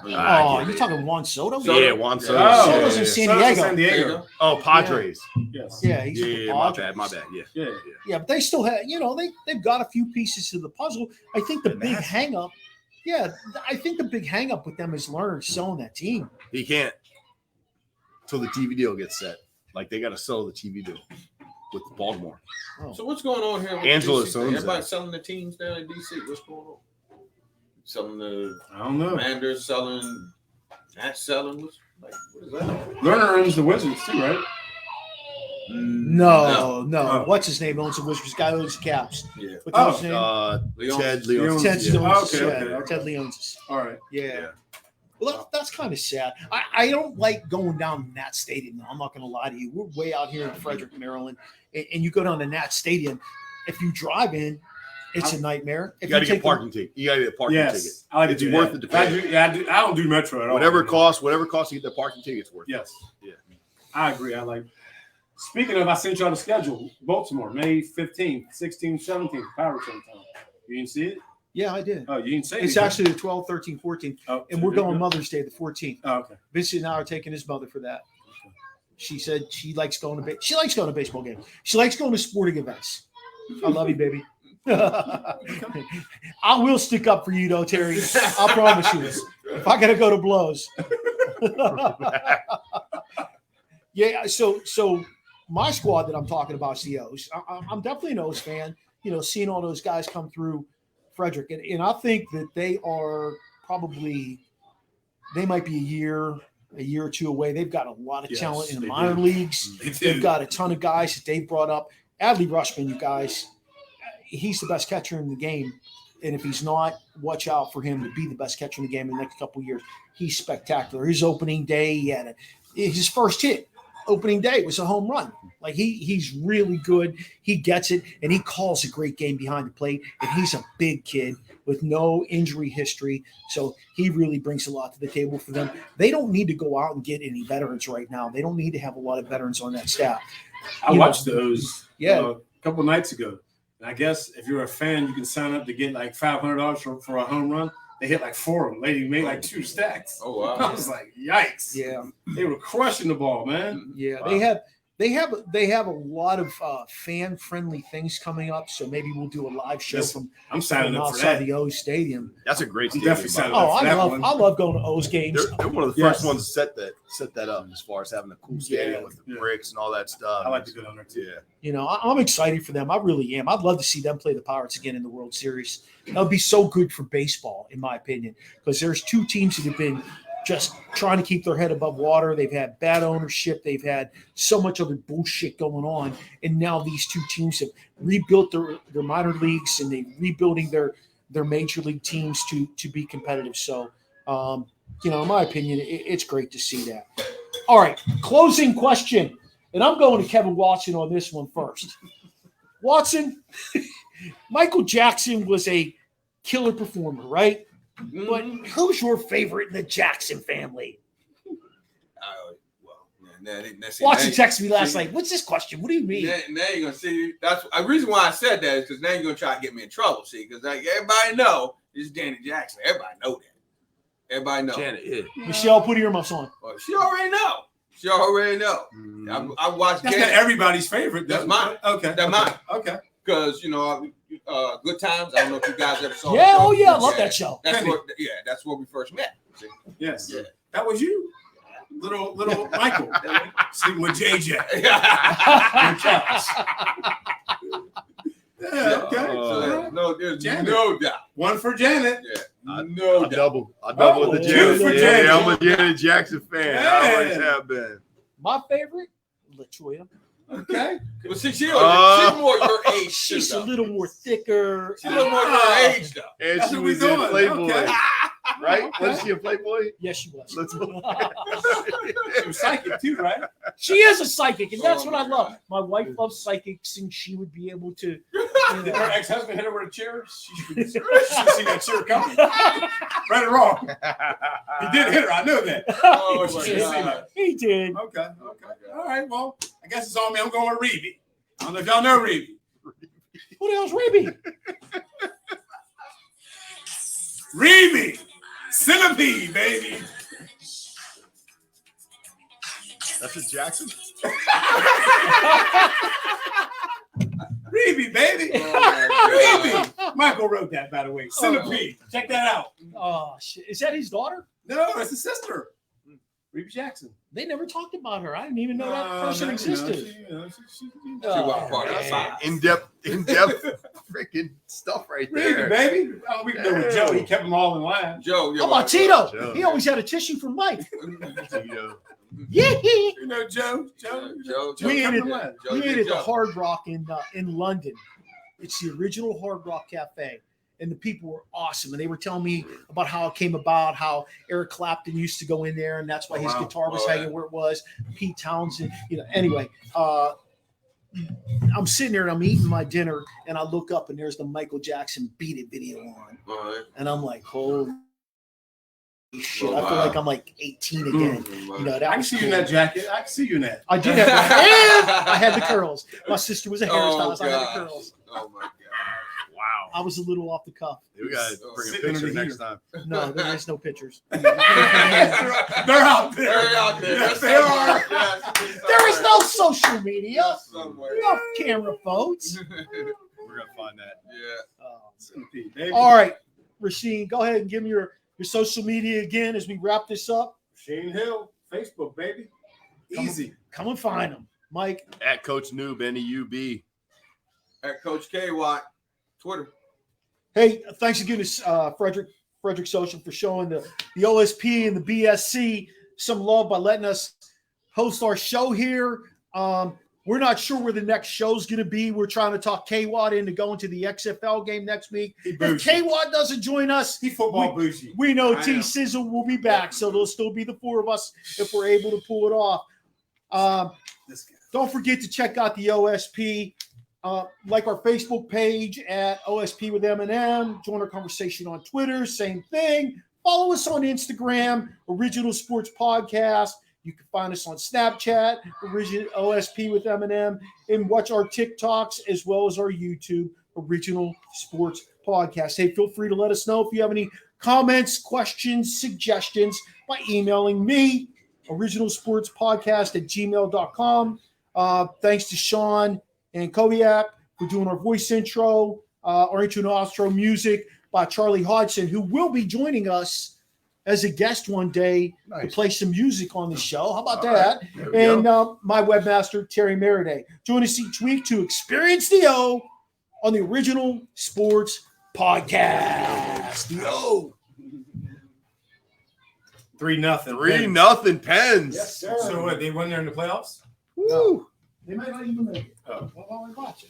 name? Oh, you talking Juan Soto? Yeah, Juan Soto. Oh, Soto's in San Diego. San Diego. Oh, Padres. Yes. Yeah, he's with the Yeah, my Padres. bad. Yeah. Yeah, but they still have, they've got a few pieces to the puzzle. I think the big hang up, with them is Lerner selling that team. He can't till the TV deal gets set. Like they got to sell the TV deal with Baltimore. Oh. So what's going on here? With Angela DC? owns Everybody that. selling the teams down in DC. What's going on? Selling the I don't know. Commanders, selling, not selling. What is that? Lerner owns the Wizards too, right? No. Oh. What's his name owns the Wizards? Guy owns the Caps. Yeah. What's his name? Leon. Ted Leon. Ted yeah. Leonsis. Okay. Ted Leonsis. All right. Yeah. Well, that's kind of sad. I don't like going down to Nat Stadium. I'm not going to lie to you. We're way out here in Frederick, Maryland, and you go down to Nat Stadium. If you drive in, it's a nightmare. You got to get parking ticket. You got to get a parking ticket. I like It's to do worth that. it to pay. I don't do Metro at all. Whatever it costs to get the parking ticket, it's worth it. Yes. Yeah. I agree. Speaking of, I sent y'all the schedule. Baltimore, May 15th, 16th, 17th, Power Train time. You didn't see it? Yeah, I did. Oh, you didn't say It's anything. actually the 12th, 13th, 14th. Oh, And we're going Mother's Day, the 14th. Oh, okay. Vincent and I are taking his mother for that. She said she likes going to she likes going to baseball games. She likes going to sporting events. I love you, baby. I will stick up for you, though, Terry. I promise you. If I got to go to blows. Yeah. So my squad that I'm talking about is the O's. I'm definitely an O's fan. Seeing all those guys come through Frederick, and I think that they might be a year or two away. They've got a lot of talent in the minor leagues. They've got a ton of guys that they've brought up. Adley Rushman, you guys, he's the best catcher in the game. And if he's not, watch out for him to be the best catcher in the game in the next couple of years. He's spectacular. His opening day, he had his first hit. Opening day was a home run. Like he's really good. He gets it, and he calls a great game behind the plate. And he's a big kid with no injury history, so he really brings a lot to the table for them. They don't need to go out and get any veterans right now. They don't need to have a lot of veterans on that staff. I watched those Yeah. a couple nights ago. And I guess if you're a fan, you can sign up to get like $500 for a home run. They hit like 4 of them. Lady made like 2 stacks. Oh wow! I was like, yikes! Yeah, They were crushing the ball, man. yeah. Wow. They have a lot of fan friendly things coming up. So maybe we'll do a live show Yes, from I'm signing up for outside that. the O's stadium. That's a great I'm stadium. definitely signing by the up. way. Oh, that one. I love going to O's games. They're one of the Yes. first ones to set that up as far as having a cool stadium with the bricks and all that stuff. I like to go down there too. Yeah. I'm excited for them. I really am. I'd love to see them play the Pirates again in the World Series. That would be so good for baseball, in my opinion, because there's 2 teams that have been just trying to keep their head above water. They've had bad ownership. They've had so much other bullshit going on. And now these 2 teams have rebuilt their minor leagues, and they're rebuilding their major league teams to be competitive. So, in my opinion, it's great to see that. All right, closing question. And I'm going to Kevin Watson on this one first. Watson, Michael Jackson was a killer performer, right? But who's your favorite in the Jackson family? Watson texted me last night. What's this question? What do you mean? Now you're gonna see. That's the reason why I said that is because now you're gonna try to get me in trouble. See, because like everybody know this is Janet Jackson. Everybody know that. Everybody know. Janet, yeah. Michelle, put earmuffs on. Well, she already know. She already know. I watched. That's Janet. not everybody's favorite. That's mine. Okay. That's mine. Okay. Because Good Times. I don't know if you guys ever saw. Yeah, the show. oh yeah, I love that show. That's where we first met. See? Yes. Yeah. That was you. Little Michael sleeping with JJ. Yeah, okay. There's Janet. no doubt. One for Janet. Yeah. I'll doubt. double with the two Janet. for Yeah, Janet. I'm a Janet Jackson fan. I always have been. My favorite, LaToya. Okay. Well, see, she's more your age. She's a little more thicker. She's a little more your age, though. And That's she what we was in doing. Playboy, Okay. right? Okay. Wasn't she a Playboy? Yes, she was. Let's move. She was psychic too, right? She is a psychic, and that's Oh, what I my love. God. My wife loves psychics, and she would be able to. Did her ex-husband hit her with a chair? She should have seen that chair coming. Right or wrong? He did hit her. I know that. Oh, He my did. God. He did. Okay. All right. Well, I guess it's on me. I'm going with Reeby. I don't know if y'all know Reeby. Who the hell's Reby? Reeby. Centipede, baby. That's a Jackson? Reeby, baby. Oh, Reeby. Michael wrote that, by the way. Centipede. Check that out. Oh shit! Is that his daughter? No, that's his sister. Reeby Jackson. They never talked about her. I didn't even know that person existed. She was part of the five. In-depth freaking stuff right there. Reeby, baby. Oh, we can know with Joe. He kept them all in line. Joe, How about Tito? Joe. He always had a tissue for Mike. Tito. Yeah. You know, Joe. We kept ate them in line. We ate at the Hard Rock in London. It's the original Hard Rock Cafe, and the people were awesome. And they were telling me about how it came about, how Eric Clapton used to go in there, and that's why his guitar was hanging where it was. Pete Townsend, Anyway, I'm sitting there and I'm eating my dinner, and I look up and there's the Michael Jackson "Beat It" video on, and I'm like, holy shit! I feel like I'm like 18 again. That I can was see you cool. in that jacket. I can see you in that. I did have and I had the curls. My sister was a hairstylist. I had the curls. Oh my God. Wow. I was a little off the cuff. We got to bring a Sitting picture under next time. No, there is no pictures. They're out there. They're out there. Yes, they are. There is no social media. Somewhere. No camera phones. We're going to find that. Yeah. Centipede, baby. All right, Rasheen, go ahead and give me your social media again as we wrap this up. Shane Hill, Facebook, baby. Easy. Come and find them. Mike. At Coach Noob, NEUB. At Coach K Watt, Twitter. Hey, thanks again to Frederick Social for showing the OSP and the BSC some love by letting us host our show here. We're not sure where the next show's going to be. We're trying to talk K-Watt into going to the XFL game next week. If K-Watt doesn't join us, He football bougie. we know I T know. Sizzle will be back. So there'll still be the four of us if we're able to pull it off. This guy. Don't forget to check out the OSP. Like our Facebook page at OSP with M&M. Join our conversation on Twitter. Same thing. Follow us on Instagram, Original Sports Podcast. You can find us on Snapchat, Original OSP with M&M, and watch our TikToks as well as our YouTube, Original Sports Podcast. Hey, feel free to let us know if you have any comments, questions, suggestions by emailing me, originalsportspodcast@gmail.com. Thanks to Sean and Kobiak for doing our voice intro, our intro and outro music by Charlie Hodgson, who will be joining us as a guest one day to play some music on the show. How about that? And my webmaster, Terry Maradei. Join us each week to experience the O on the Original Sports Podcast. The O. 3-0. 3-0 Pens. Yes, sir. So what? They won there in the playoffs? Woo. They might not even make it. Oh. Well, while we watch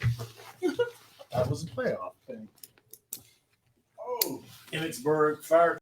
it. That was a playoff thing. Oh. Emmitsburg Fire